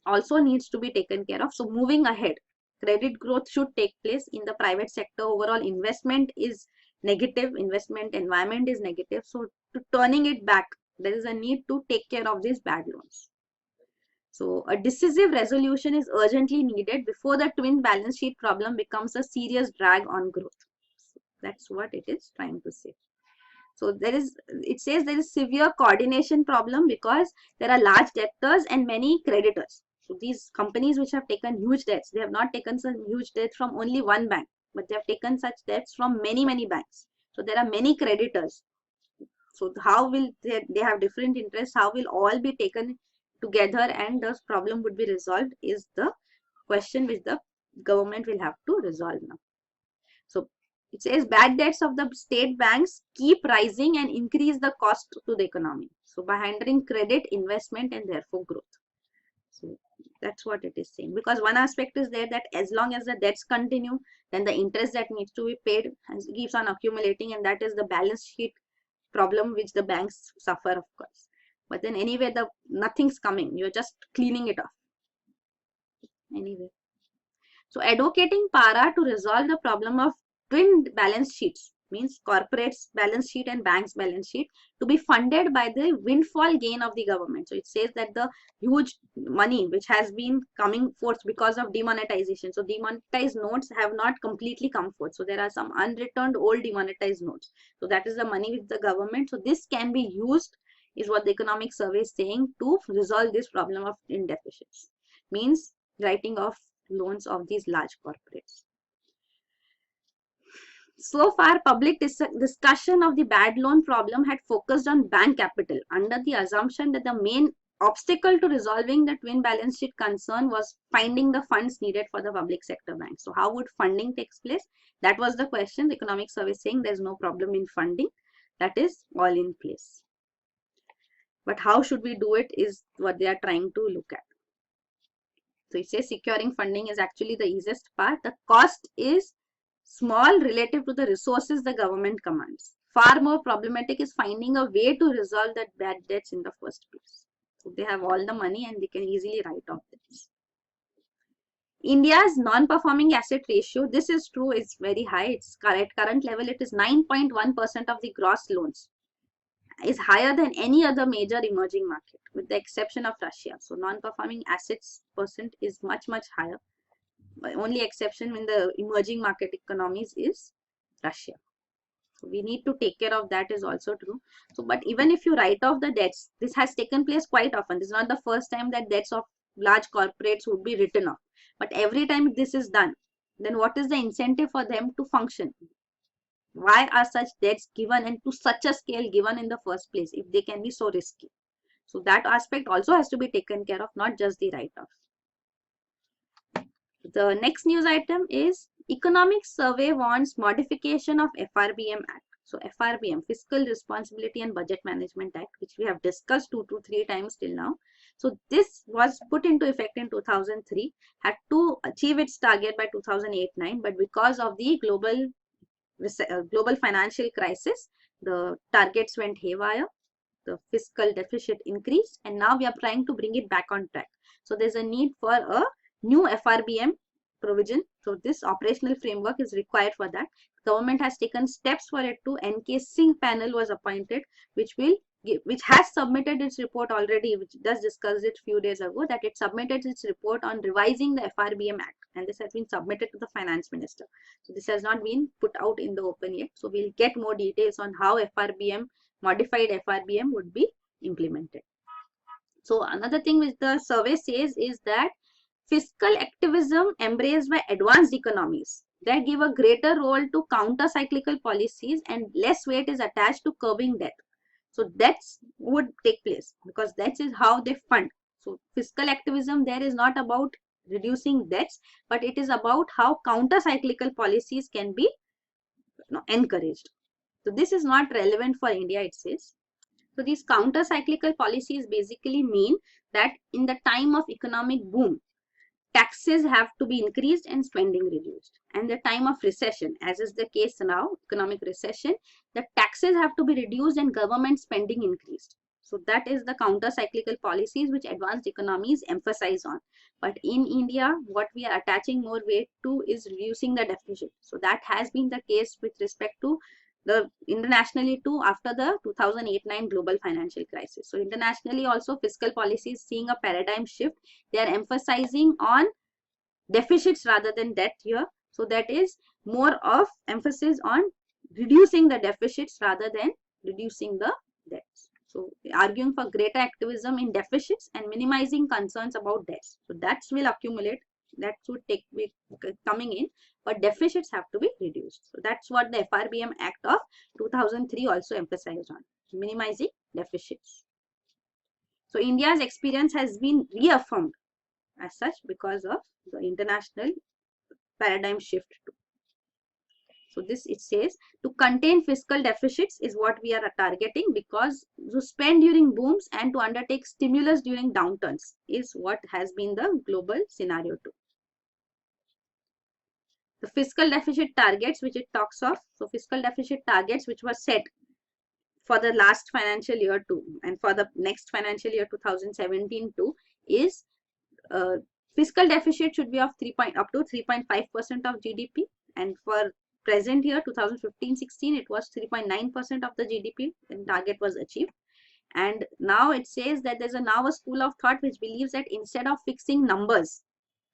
also needs to be taken care of. So moving ahead, credit growth should take place in the private sector. Overall investment is negative, investment environment is negative. So to turning it back, there is a need to take care of these bad loans. So a decisive resolution is urgently needed before the twin balance sheet problem becomes a serious drag on growth. So that's what it is trying to say. So it says there is severe coordination problem because there are large debtors and many creditors. So these companies which have taken huge debts, they have not taken some huge debts from only one bank, but they have taken such debts from many banks. So there are many creditors. So how will they have different interests? How will all be taken together and the problem would be resolved is the question which the government will have to resolve now. So it says bad debts of the state banks keep rising and increase the cost to the economy. So by hindering credit, investment, and therefore growth. So that's what it is saying. Because one aspect is there that as long as the debts continue, then the interest that needs to be paid keeps on accumulating, and that is the balance sheet problem which the banks suffer, of course. But then anyway, nothing's coming. You're just cleaning it off. Anyway. So advocating PARA to resolve the problem of twin balance sheets means corporates balance sheet and banks balance sheet to be funded by the windfall gain of the government. So it says that the huge money which has been coming forth because of demonetization. So demonetized notes have not completely come forth. So there are some unreturned old demonetized notes. So that is the money with the government. So this can be used, is what the economic survey is saying, to resolve this problem of twin deficits. Means writing off loans of these large corporates. So far, public discussion of the bad loan problem had focused on bank capital under the assumption that the main obstacle to resolving the twin balance sheet concern was finding the funds needed for the public sector banks. So how would funding take place? That was the question. The economic survey saying there's no problem in funding. That is all in place. But how should we do it is what they are trying to look at. So it says securing funding is actually the easiest part. The cost is small relative to the resources the government commands. Far more problematic is finding a way to resolve that bad debts in the first place. So they have all the money and they can easily write off debts. India's non-performing asset ratio, this is true, is very high. It's current level, it is 9.1% of the gross loans. Is higher than any other major emerging market with the exception of Russia. So non-performing assets percent is much higher. Only exception in the emerging market economies is Russia. So we need to take care of that is also true. So but even if you write off the debts, this has taken place quite often. This is not the first time that debts of large corporates would be written off. But every time this is done, then what is the incentive for them to function? Why are such debts given and to such a scale given in the first place if they can be so risky? So that aspect also has to be taken care of, not just the write-offs. The next news item is Economic Survey wants modification of FRBM Act. So FRBM, Fiscal Responsibility and Budget Management Act, which we have discussed 2 to 3 times till now. So this was put into effect in 2003, had to achieve its target by 2008-9, but because of the global financial crisis, the targets went haywire, the fiscal deficit increased, and now we are trying to bring it back on track. So there's a need for a new FRBM provision. So this operational framework is required for that. Government has taken steps for it to. NK Singh panel was appointed, which has submitted its report already, which just discussed it few days ago, that it submitted its report on revising the FRBM Act, and this has been submitted to the finance minister. So this has not been put out in the open yet. So we'll get more details on how modified FRBM would be implemented. So another thing which the survey says is that fiscal activism embraced by advanced economies, they give a greater role to counter-cyclical policies and less weight is attached to curbing debt. So debts would take place because that is how they fund. So fiscal activism there is not about reducing debts, but it is about how counter-cyclical policies can be encouraged. So this is not relevant for India, it says. So these counter-cyclical policies basically mean that in the time of economic boom, taxes have to be increased and spending reduced. And the time of recession, as is the case now, economic recession, the taxes have to be reduced and government spending increased. So that is the counter-cyclical policies which advanced economies emphasize on. But in India, what we are attaching more weight to is reducing the deficit. So that has been the case with respect to the internationally too after the 2008-9 global financial crisis. So internationally also fiscal policy is seeing a paradigm shift. They are emphasizing on deficits rather than debt here. So that is more of emphasis on reducing the deficits rather than reducing the debts. So arguing for greater activism in deficits and minimizing concerns about debts. So that will accumulate, that should be coming in, but deficits have to be reduced. So that's what the FRBM Act of 2003 also emphasized on, minimizing deficits. So India's experience has been reaffirmed as such because of the international paradigm shift too. So this, it says, to contain fiscal deficits is what we are targeting, because to spend during booms and to undertake stimulus during downturns is what has been the global scenario too. The fiscal deficit targets which it talks of, so fiscal deficit targets which were set for the last financial year too and for the next financial year 2017 too is fiscal deficit should be of up to 3.5% of GDP, and for present year 2015-16 it was 3.9% of the GDP and target was achieved. And now it says that there's now a school of thought which believes that instead of fixing numbers,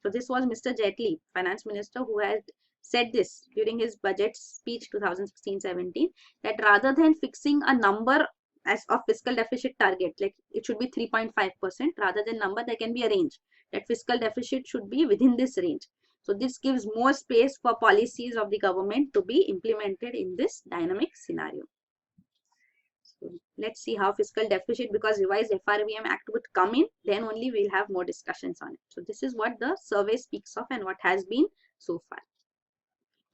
so this was Mr. Jaitley, finance minister, who had said this during his budget speech 2016-17, that rather than fixing a number as of fiscal deficit target, like it should be 3.5%, rather than number there can be a range, that fiscal deficit should be within this range. So this gives more space for policies of the government to be implemented in this dynamic scenario. Let's see how fiscal deficit, because revised FRBM Act would come in, then only we'll have more discussions on it. So this is what the survey speaks of and what has been so far.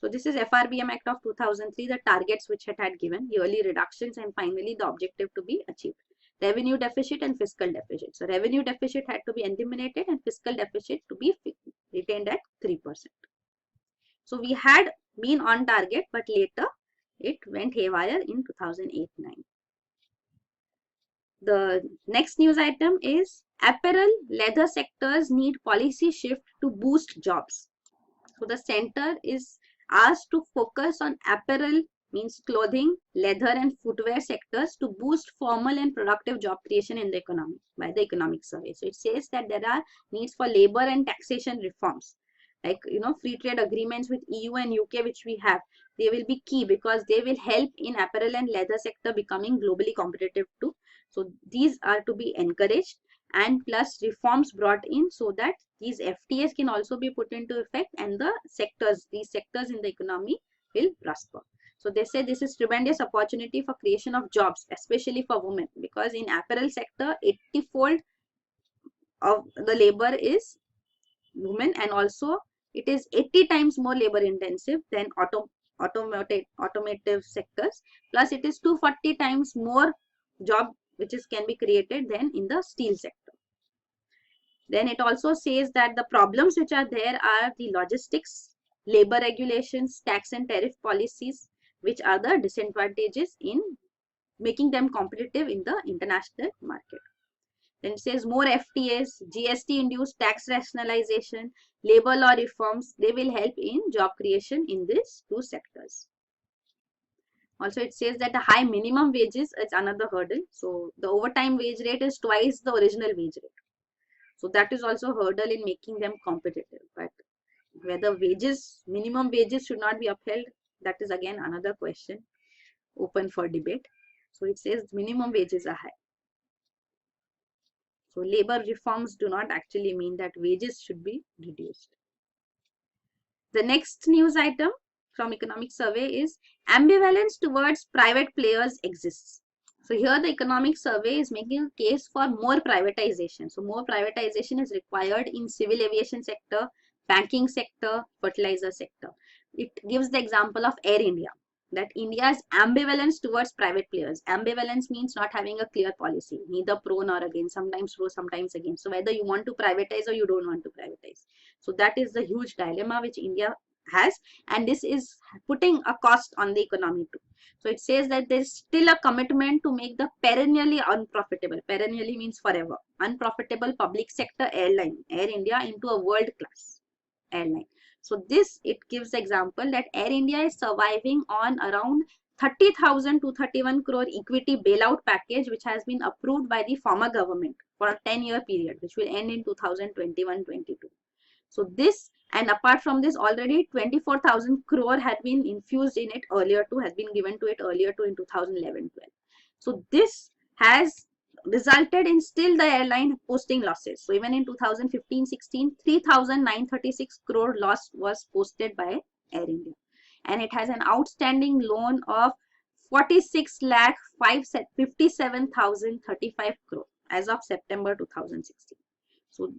So this is FRBM Act of 2003, the targets which it had given, yearly reductions, and finally the objective to be achieved. Revenue deficit and fiscal deficit. So revenue deficit had to be eliminated and fiscal deficit to be retained at 3%. So we had been on target, but later it went haywire in 2008-9. The next news item is apparel leather sectors need policy shift to boost jobs. So the center is asked to focus on apparel, means clothing, leather and footwear sectors to boost formal and productive job creation in the economy by the economic survey. So it says that there are needs for labor and taxation reforms, like free trade agreements with EU and UK which we have. They will be key because they will help in apparel and leather sector becoming globally competitive too. So these are to be encouraged, and plus reforms brought in so that these FTAs can also be put into effect and these sectors in the economy will prosper. So they say this is tremendous opportunity for creation of jobs, especially for women, because in apparel sector 80-fold of the labor is women, and also it is 80 times more labor intensive than automotive sectors, plus it is 240 times more job which can be created than in the steel sector. Then it also says that the problems which are there are the logistics, labor regulations, tax and tariff policies, which are the disadvantages in making them competitive in the international market. Then it says more FTAs, GST induced tax rationalization, labor law reforms, they will help in job creation in these two sectors. Also, it says that the high minimum wages is another hurdle. So the overtime wage rate is twice the original wage rate. So that is also a hurdle in making them competitive. But whether minimum wages should not be upheld, that is again another question open for debate. So it says minimum wages are high. So labor reforms do not actually mean that wages should be reduced. The next news item from economic survey is ambivalence towards private players exists. So here the economic survey is making a case for more privatization. So more privatization is required in civil aviation sector, banking sector, fertilizer sector. It gives the example of Air India, that India's ambivalence towards private players. Ambivalence means not having a clear policy, neither pro nor against, sometimes pro, sometimes against. So whether you want to privatize or you don't want to privatize. So that is the huge dilemma which India has, and this is putting a cost on the economy too. So it says that there is still a commitment to make the perennially unprofitable, perennially means forever, unprofitable public sector airline, Air India, into a world-class airline. So this, it gives the example that Air India is surviving on around 30,000 to 31 crore equity bailout package which has been approved by the former government for a 10-year period which will end in 2021-22. So this, and apart from this, already 24,000 crore had been infused in it earlier too, has been given to it earlier too in 2011-12. So this has resulted in still the airline posting losses. So even in 2015-16, 3,936 crore loss was posted by Air India, and it has an outstanding loan of 46,57,035 crore as of September 2016. So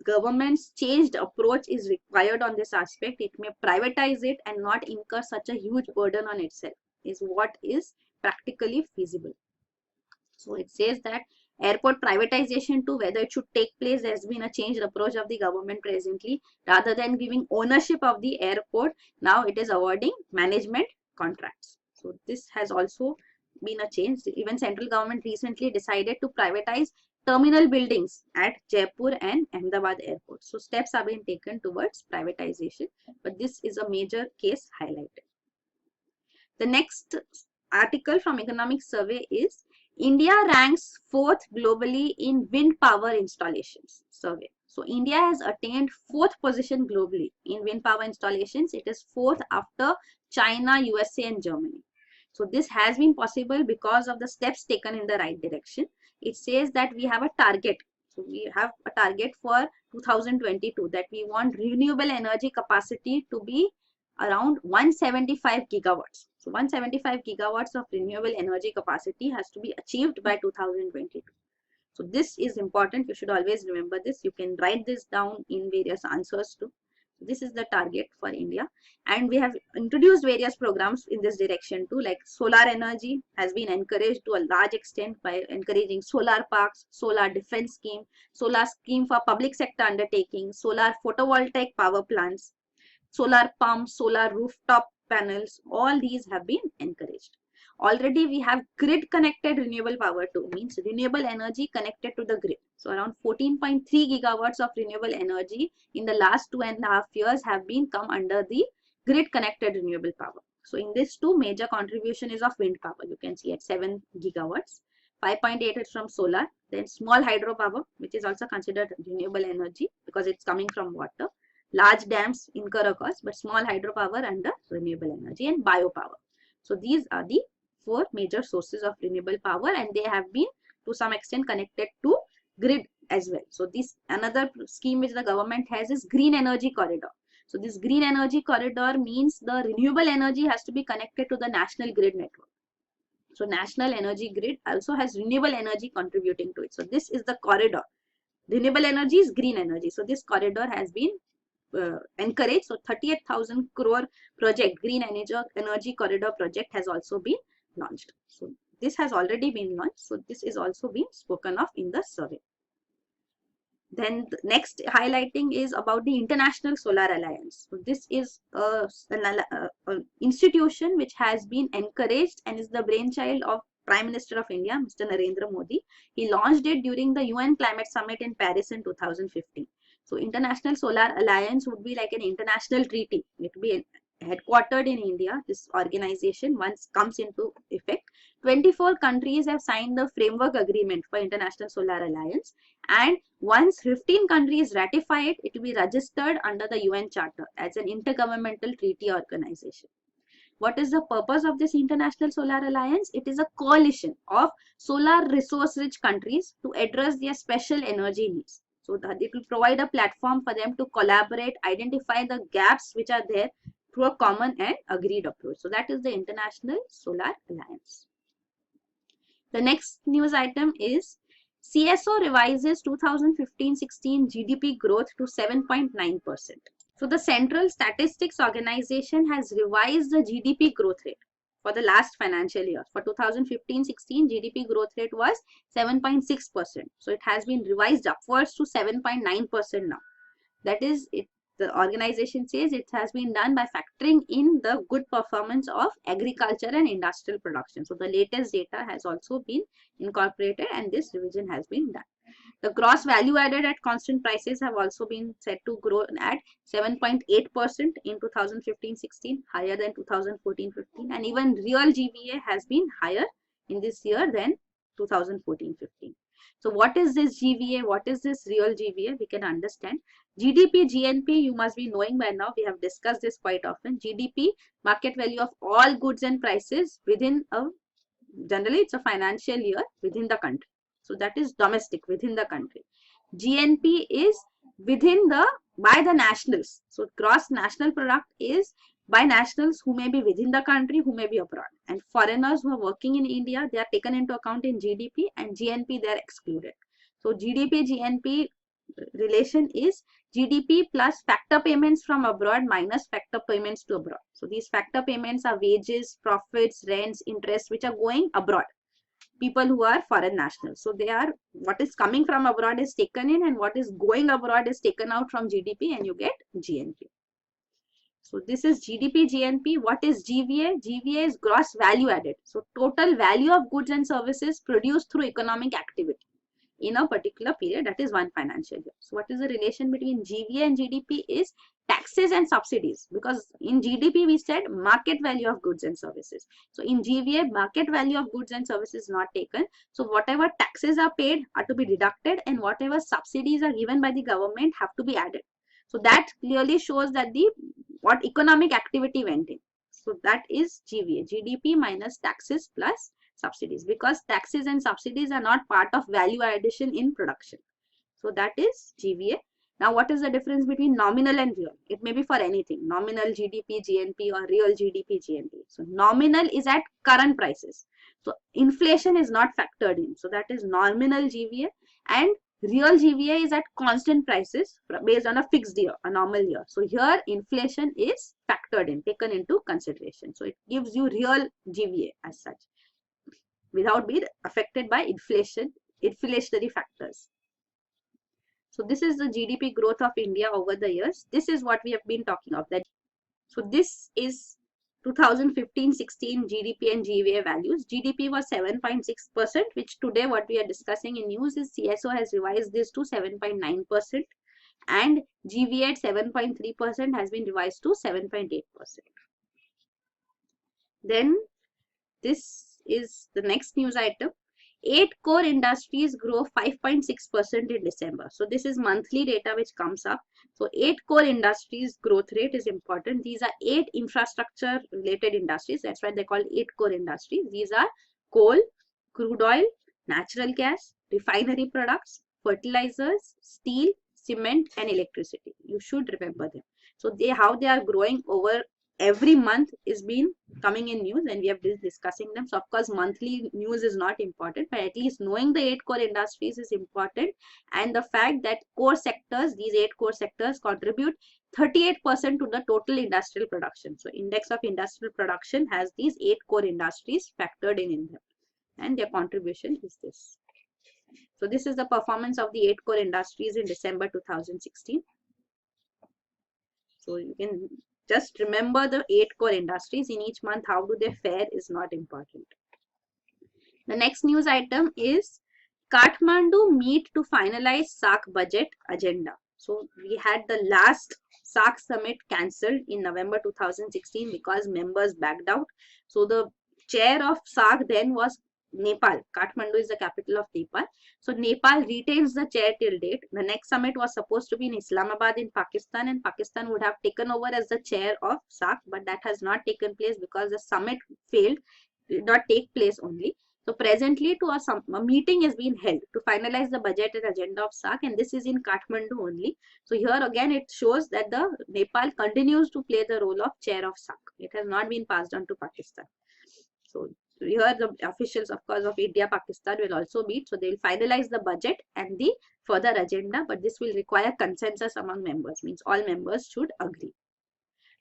government's changed approach is required on this aspect. It may privatize it and not incur such a huge burden on itself, is what is practically feasible. So it says that airport privatization too, whether it should take place, there has been a changed approach of the government presently. Rather than giving ownership of the airport, now it is awarding management contracts. So this has also been a change. Even central government recently decided to privatize terminal buildings at Jaipur and Ahmedabad airports. So steps are being taken towards privatization, but this is a major case highlighted. The next article from economic survey is India ranks 4th globally in wind power installations survey. So India has attained 4th position globally in wind power installations. It is 4th after China, USA and Germany. So this has been possible because of the steps taken in the right direction. It says that we have a target. So we have a target for 2022 that we want renewable energy capacity to be around 175 gigawatts. So 175 gigawatts of renewable energy capacity has to be achieved by 2022. So this is important. You should always remember this. You can write this down in various answers too. This is the target for India, and we have introduced various programs in this direction too, like solar energy has been encouraged to a large extent by encouraging solar parks, solar defense scheme, solar scheme for public sector undertaking, solar photovoltaic power plants, solar pumps, solar rooftop panels, all these have been encouraged. Already we have grid connected renewable power too, means renewable energy connected to the grid. So around 14.3 gigawatts of renewable energy in the last 2.5 years have been come under the grid connected renewable power. So in this too, major contribution is of wind power. You can see at 7 gigawatts. 5.8 is from solar, then small hydropower, which is also considered renewable energy because it's coming from water. Large dams incur a cost, but small hydropower under renewable energy, and biopower. So these are the 4 major sources of renewable power, and they have been to some extent connected to grid as well. So this another scheme which the government has is green energy corridor. So this green energy corridor means the renewable energy has to be connected to the national grid network. So national energy grid also has renewable energy contributing to it. So this is the corridor. Renewable energy is green energy. So this corridor has been encouraged. So 38,000 crore project, green energy corridor project, has also been launched. So this has already been launched. So this is also being spoken of in the survey. Then the next highlighting is about the International Solar Alliance. So this is an institution which has been encouraged and is the brainchild of Prime Minister of India, Mr. Narendra Modi. He launched it during the UN Climate Summit in Paris in 2015. So International Solar Alliance would be like an international treaty. It would be headquartered in India. This organization, once comes into effect, 24 countries have signed the framework agreement for International Solar Alliance, and once 15 countries ratify it, it will be registered under the UN Charter as an intergovernmental treaty organization. What is the purpose of this International Solar Alliance? It is a coalition of solar resource rich countries to address their special energy needs. So that it will provide a platform for them to collaborate, identify the gaps which are there through a common and agreed approach. So that is the International Solar Alliance. The next news item is CSO revises 2015-16 GDP growth to 7.9%. So the Central Statistics Organization has revised the GDP growth rate for the last financial year. For 2015-16, GDP growth rate was 7.6%. So it has been revised upwards to 7.9% now. That is, the organization says it has been done by factoring in the good performance of agriculture and industrial production. So the latest data has also been incorporated and this revision has been done. The gross value added at constant prices have also been set to grow at 7.8% in 2015-16, higher than 2014-15, and even real GVA has been higher in this year than 2014-15. So what is this GVA? What is this real GVA? We can understand. GDP, GNP, you must be knowing by now. We have discussed this quite often. GDP, market value of all goods and prices within a, generally it's a financial year within the country. So that is domestic, within the country. GNP is within the, by the nationals. So gross national product is by nationals who may be within the country, who may be abroad. And foreigners who are working in India, they are taken into account in GDP, and GNP, they are excluded. So GDP, GNP relation is GDP plus factor payments from abroad minus factor payments to abroad. So these factor payments are wages, profits, rents, interest, which are going abroad. People who are foreign nationals. So they are, what is coming from abroad is taken in, and what is going abroad is taken out from GDP, and you get GNP. So this is GDP, GNP. What is GVA? GVA is gross value added. So total value of goods and services produced through economic activity in a particular period, that is one financial year. So what is the relation between GVA and GDP is taxes and subsidies, because in GDP we said market value of goods and services. So in GVA, market value of goods and services is not taken. So whatever taxes are paid are to be deducted, and whatever subsidies are given by the government have to be added. So that clearly shows that the what economic activity went in. So that is GVA, GDP minus taxes plus subsidies, because taxes and subsidies are not part of value addition in production. So that is GVA. Now, what is the difference between nominal and real? It may be for anything, nominal GDP, GNP, or real GDP, GNP. So, nominal is at current prices. So, inflation is not factored in. So, that is nominal GVA, and real GVA is at constant prices based on a fixed year, a normal year. So, here inflation is factored in, taken into consideration. So, it gives you real GVA as such without being affected by inflationary factors. So this is the GDP growth of India over the years. This is what we have been talking of. That. So this is 2015-16 GDP and GVA values. GDP was 7.6%, which today what we are discussing in news is CSO has revised this to 7.9%, and GVA at 7.3% has been revised to 7.8%. Then this is the next news item. 8 core industries grow 5.6% in December. So this is monthly data which comes up. So 8 core industries growth rate is important. These are 8 infrastructure related industries. That's why they call 8 core industries. These are coal, crude oil, natural gas, refinery products, fertilizers, steel, cement, and electricity. You should remember them. So how they are growing over every month is been coming in news, and we have been discussing them. So of course monthly news is not important, but at least knowing the 8 core industries is important, and the fact that core sectors, these 8 core sectors contribute 38% to the total industrial production. So index of industrial production has these 8 core industries factored in them, and their contribution is this. So this is the performance of the 8 core industries in December 2016. So you can just remember the 8 core industries. In each month, how do they fare is not important. The next news item is Kathmandu meet to finalize SAARC budget agenda. So we had the last SAARC summit cancelled in November 2016 because members backed out. So the chair of SAARC then was Nepal. Kathmandu is the capital of Nepal. So Nepal retains the chair till date. The next summit was supposed to be in Islamabad in Pakistan, and Pakistan would have taken over as the chair of SAARC, but that has not taken place because the summit failed, did not take place only. So presently a meeting is being held to finalize the budget and agenda of SAARC, and this is in Kathmandu only. So here again it shows that the Nepal continues to play the role of chair of SAARC. It has not been passed on to Pakistan. So here the officials, of course, of India, Pakistan will also meet. So they will finalize the budget and the further agenda, but this will require consensus among members, means all members should agree.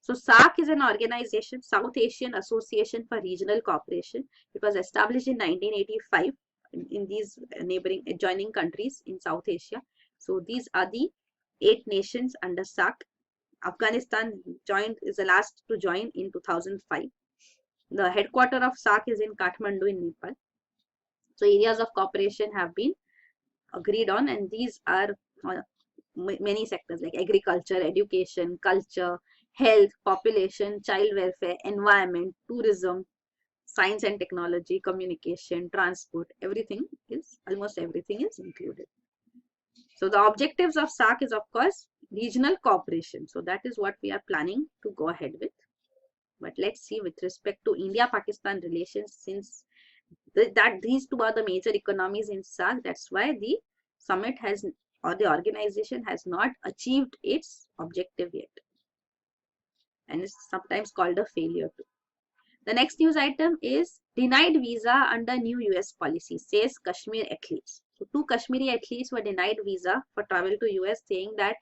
So SAARC is an organization, South Asian Association for Regional Cooperation. It was established in 1985 in these neighboring adjoining countries in South Asia. So these are the 8 nations under SAARC. Afghanistan is the last to join in 2005. The headquarters of SAARC is in Kathmandu in Nepal. So areas of cooperation have been agreed on, and these are many sectors like agriculture, education, culture, health, population, child welfare, environment, tourism, science and technology, communication, transport, almost everything is included. So the objectives of SAARC is, of course, regional cooperation. So that is what we are planning to go ahead with. But let's see with respect to India-Pakistan relations, since these two are the major economies in SAARC, that's why the summit or the organization has not achieved its objective yet. And it's sometimes called a failure too. The next news item is denied visa under new US policy, says Kashmir athletes. So 2 Kashmiri athletes were denied visa for travel to US, saying that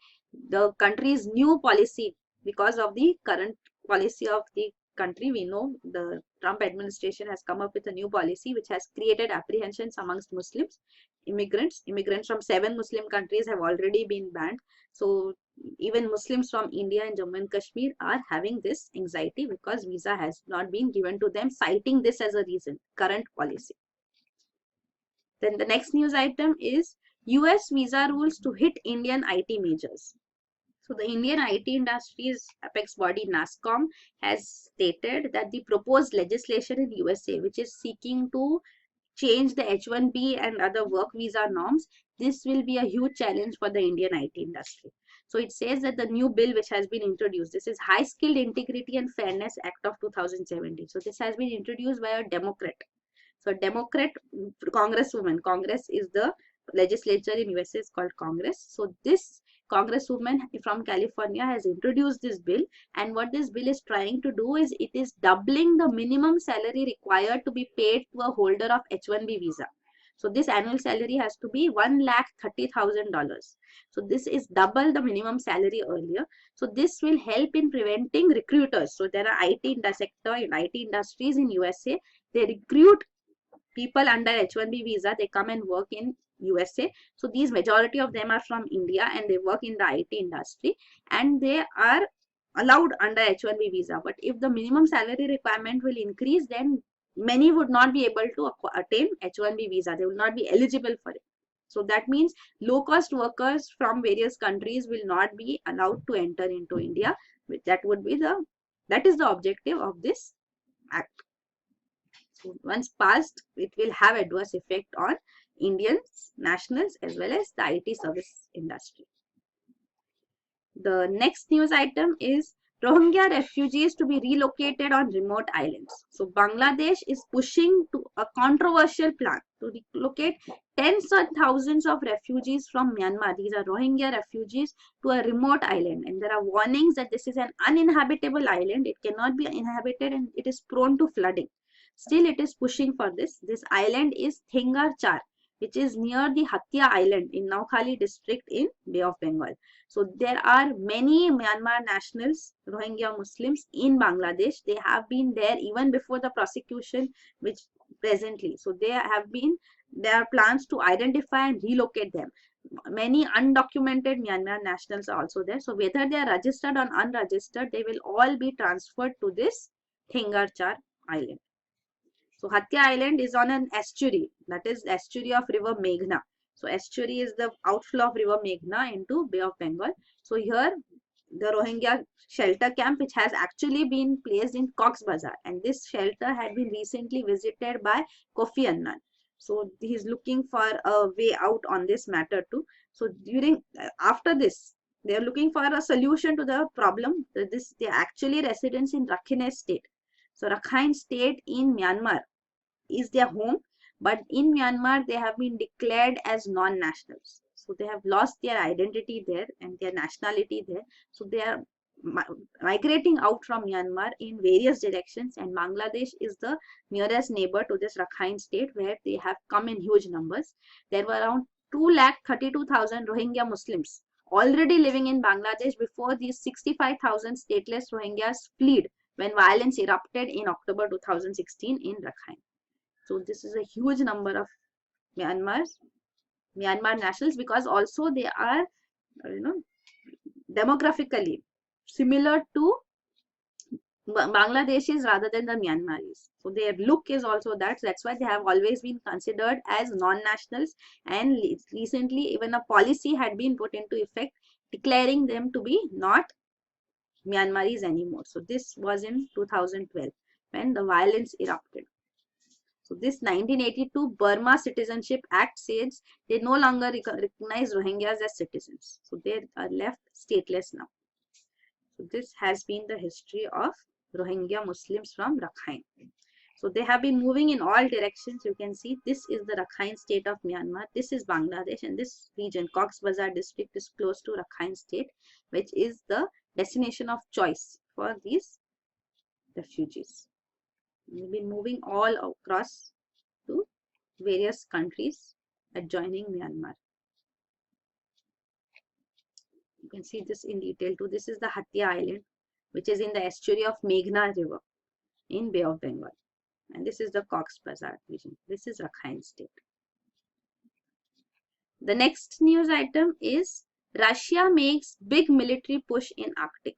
the country's new policy, because of the current policy of the country, we know the Trump administration has come up with a new policy which has created apprehensions amongst Muslims, immigrants from 7 Muslim countries have already been banned. So even Muslims from India and Jammu and Kashmir are having this anxiety because visa has not been given to them, citing this as a reason, current policy. Then the next news item is US visa rules to hit Indian IT majors. So the Indian IT industry's apex body NASSCOM has stated that the proposed legislation in USA, which is seeking to change the H-1B and other work visa norms, this will be a huge challenge for the Indian IT industry. So it says that the new bill which has been introduced, this is High Skilled Integrity and Fairness Act of 2017. So this has been introduced by a Democrat. So Democrat Congresswoman, Congress is the legislature in USA is called Congress. So this congresswoman from California has introduced this bill, and what this bill is trying to do is it is doubling the minimum salary required to be paid to a holder of H-1B visa. So this annual salary has to be $130,000. So this is double the minimum salary earlier. So this will help in preventing recruiters. So there are IT sector in IT industries in USA. They recruit people under H-1B visa. They come and work in USA. So these majority of them are from India and they work in the IT industry and they are allowed under H-1B visa. But if the minimum salary requirement will increase, then many would not be able to attain H-1B visa. They will not be eligible for it. So that means low cost workers from various countries will not be allowed to enter into India. That is the objective of this act. So once passed, it will have adverse effect on Indians, nationals as well as the IT service industry. The next news item is Rohingya refugees to be relocated on remote islands. So Bangladesh is pushing to a controversial plan to relocate tens of thousands of refugees from Myanmar. These are Rohingya refugees to a remote island. And there are warnings that this is an uninhabitable island. It cannot be inhabited and it is prone to flooding. Still, it is pushing for this. This island is Thengar Char, which is near the Hatia Island in Noakhali district in Bay of Bengal. So there are many Myanmar nationals, Rohingya Muslims in Bangladesh. They have been there even before the prosecution, which presently. So there are plans to identify and relocate them. Many undocumented Myanmar nationals are also there. So whether they are registered or unregistered, they will all be transferred to this Thengar Char Island. So Hatia Island is on an estuary, that is the estuary of river Meghna. So estuary is the outflow of river Meghna into Bay of Bengal. So here the Rohingya shelter camp, which has actually been placed in Cox's Bazar, and this shelter had been recently visited by Kofi Annan. So he is looking for a way out on this matter too. So after this, they are looking for a solution to the problem. They are actually residents in Rakhine state. So Rakhine state in Myanmar is their home, but in Myanmar they have been declared as non-nationals. So they have lost their identity there and their nationality there. So they are migrating out from Myanmar in various directions, and Bangladesh is the nearest neighbor to this Rakhine state where they have come in huge numbers. There were around 232,000 Rohingya Muslims already living in Bangladesh before these 65,000 stateless Rohingyas fled when violence erupted in October 2016 in Rakhine. So this is a huge number of Myanmar nationals, because also they are, demographically similar to Bangladeshis rather than the Myanmaris. So their look is also that. So that's why they have always been considered as non-nationals. And recently, even a policy had been put into effect declaring them to be not Myanmaris anymore. So this was in 2012 when the violence erupted. So this 1982 Burma Citizenship Act says they no longer recognize Rohingyas as citizens. So they are left stateless now. So this has been the history of Rohingya Muslims from Rakhine. So they have been moving in all directions. You can see this is the Rakhine state of Myanmar. This is Bangladesh, and this region, Cox's Bazar district, is close to Rakhine state, which is the destination of choice for these refugees. We've been moving all across to various countries adjoining Myanmar. You can see this in detail too. This is the Hatia Island, which is in the estuary of Meghna River in Bay of Bengal. And this is the Cox's Bazar region. This is Rakhine state. The next news item is Russia makes big military push in Arctic.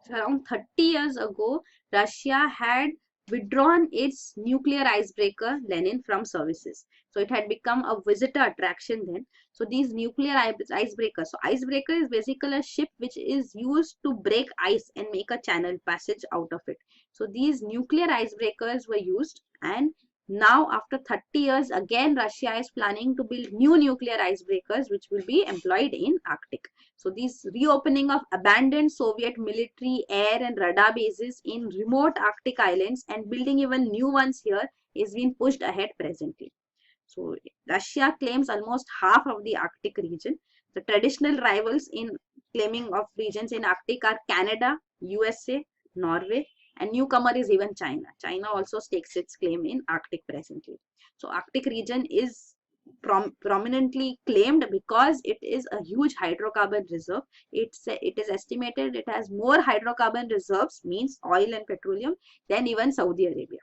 So around 30 years ago, Russia had withdrawn its nuclear icebreaker Lenin from services. So it had become a visitor attraction then. So these nuclear icebreakers. So icebreaker is basically a ship which is used to break ice and make a channel passage out of it. So these nuclear icebreakers were used, and now after 30 years again Russia is planning to build new nuclear icebreakers which will be employed in Arctic. So this reopening of abandoned Soviet military, air and radar bases in remote Arctic islands and building even new ones here is being pushed ahead presently. So Russia claims almost half of the Arctic region. The traditional rivals in claiming of regions in Arctic are Canada, USA, Norway, and newcomer is even China. China also stakes its claim in Arctic presently. So Arctic region is prominently claimed because it is a huge hydrocarbon reserve. It is estimated it has more hydrocarbon reserves, means oil and petroleum, than even Saudi Arabia.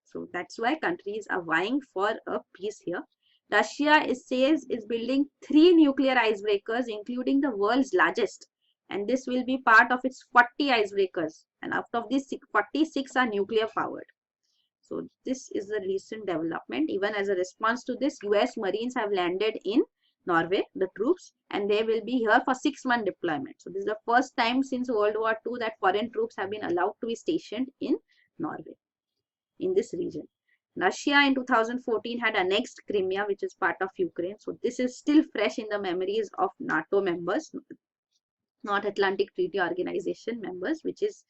So that's why countries are vying for a peace here. Russia says is building 3 nuclear icebreakers, including the world's largest, and this will be part of its 40 icebreakers, and out of these 46 are nuclear powered. So this is the recent development. Even as a response to this, US Marines have landed in Norway, the troops, and they will be here for 6-month deployment. So this is the first time since World War II that foreign troops have been allowed to be stationed in Norway, in this region. Russia in 2014 had annexed Crimea, which is part of Ukraine. So this is still fresh in the memories of NATO members, North Atlantic Treaty Organization members, which is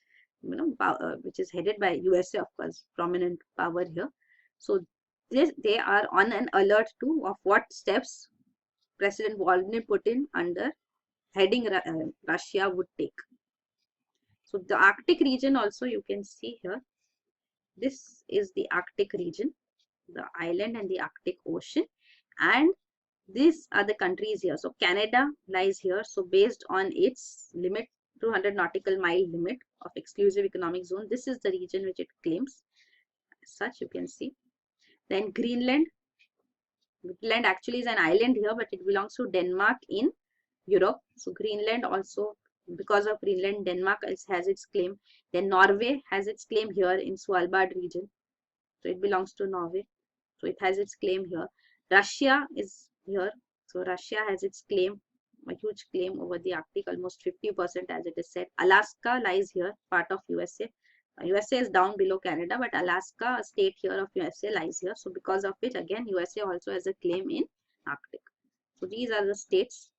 which is headed by USA, of course, prominent power here. So they are on an alert too of what steps President Vladimir Putin under heading Russia would take. So the Arctic region also you can see here. This is the Arctic region, the island and the Arctic Ocean, and these are the countries here. So Canada lies here. So based on its limit, 200 nautical mile limit of exclusive economic zone, this is the region which it claims. As such, you can see. Then Greenland. Greenland actually is an island here, but it belongs to Denmark in Europe. So Greenland also, because of Greenland, Denmark has its claim. Then Norway has its claim here in Svalbard region. So it belongs to Norway. So it has its claim here. Russia is here. So Russia has its claim, a huge claim over the Arctic, almost 50% as it is said. Alaska lies here, part of USA. USA is down below Canada, but Alaska, a state here of USA, lies here. So because of which, again, USA also has a claim in Arctic. So these are the states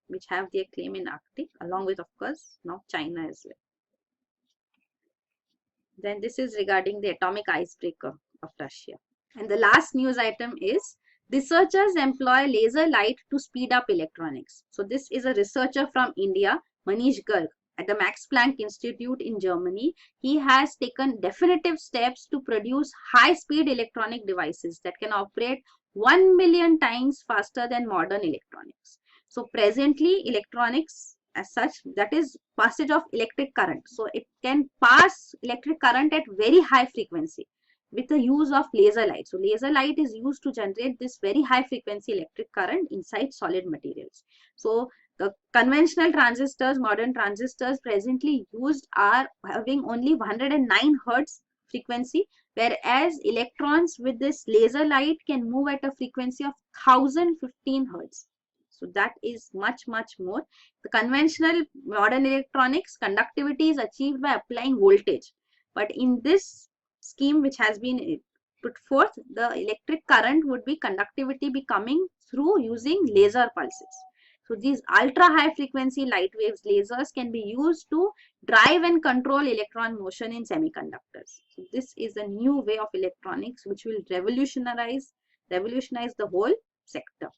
which have their claim in Arctic, along with, of course, now China as well. Then this is regarding the atomic icebreaker of Russia. And the last news item is researchers employ laser light to speed up electronics. So this is a researcher from India, Manish Garg, at the Max Planck Institute in Germany. He has taken definitive steps to produce high-speed electronic devices that can operate 1 million times faster than modern electronics. So presently, electronics as such, that is passage of electric current. So it can pass electric current at very high frequency with the use of laser light. So laser light is used to generate this very high frequency electric current inside solid materials. So the conventional transistors, modern transistors presently used are having only 109 Hertz frequency, whereas electrons with this laser light can move at a frequency of 1015 Hertz. So that is much, much more. The conventional modern electronics, conductivity is achieved by applying voltage. But in this scheme which has been put forth, the electric current would be conductivity be coming through using laser pulses. So these ultra high frequency light waves lasers can be used to drive and control electron motion in semiconductors. So this is a new way of electronics which will revolutionize the whole sector.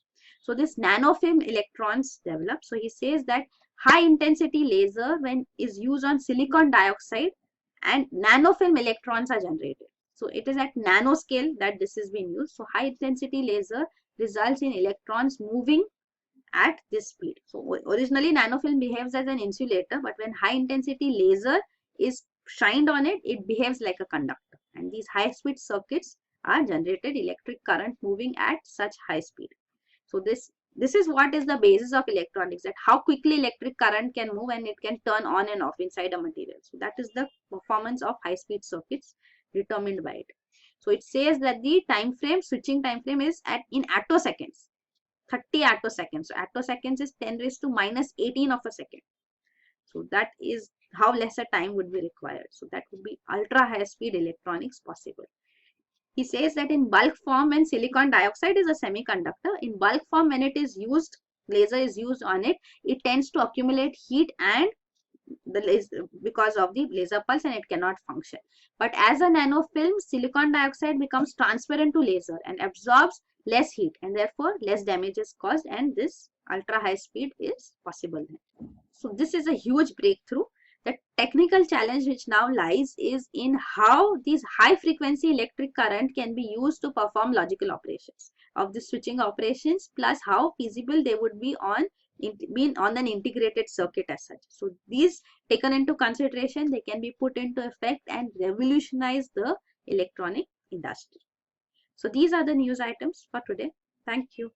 So this nanofilm electrons develop. So he says that high intensity laser when is used on silicon dioxide and nanofilm electrons are generated. So it is at nanoscale that this is being used. So high intensity laser results in electrons moving at this speed. So originally nanofilm behaves as an insulator, but when high intensity laser is shined on it, it behaves like a conductor. And these high speed circuits are generated electric current moving at such high speed. So this is what is the basis of electronics, that how quickly electric current can move and it can turn on and off inside a material. So that is the performance of high speed circuits determined by it. So it says that the time frame, switching time frame is in attoseconds, 30 attoseconds. So attoseconds is 10 raised to minus 18 of a second. So that is how lesser time would be required. So that would be ultra high speed electronics possible. He says that in bulk form, when silicon dioxide is a semiconductor, in bulk form when it is used, laser is used on it, it tends to accumulate heat and the laser, because of the laser pulse, and it cannot function. But as a nanofilm, silicon dioxide becomes transparent to laser and absorbs less heat, and therefore less damage is caused, and this ultra high speed is possible then. So this is a huge breakthrough. The technical challenge which now lies is in how these high frequency electric current can be used to perform logical operations of the switching operations, plus how feasible they would be on an integrated circuit as such. So these taken into consideration, they can be put into effect and revolutionize the electronic industry. So these are the news items for today. Thank you.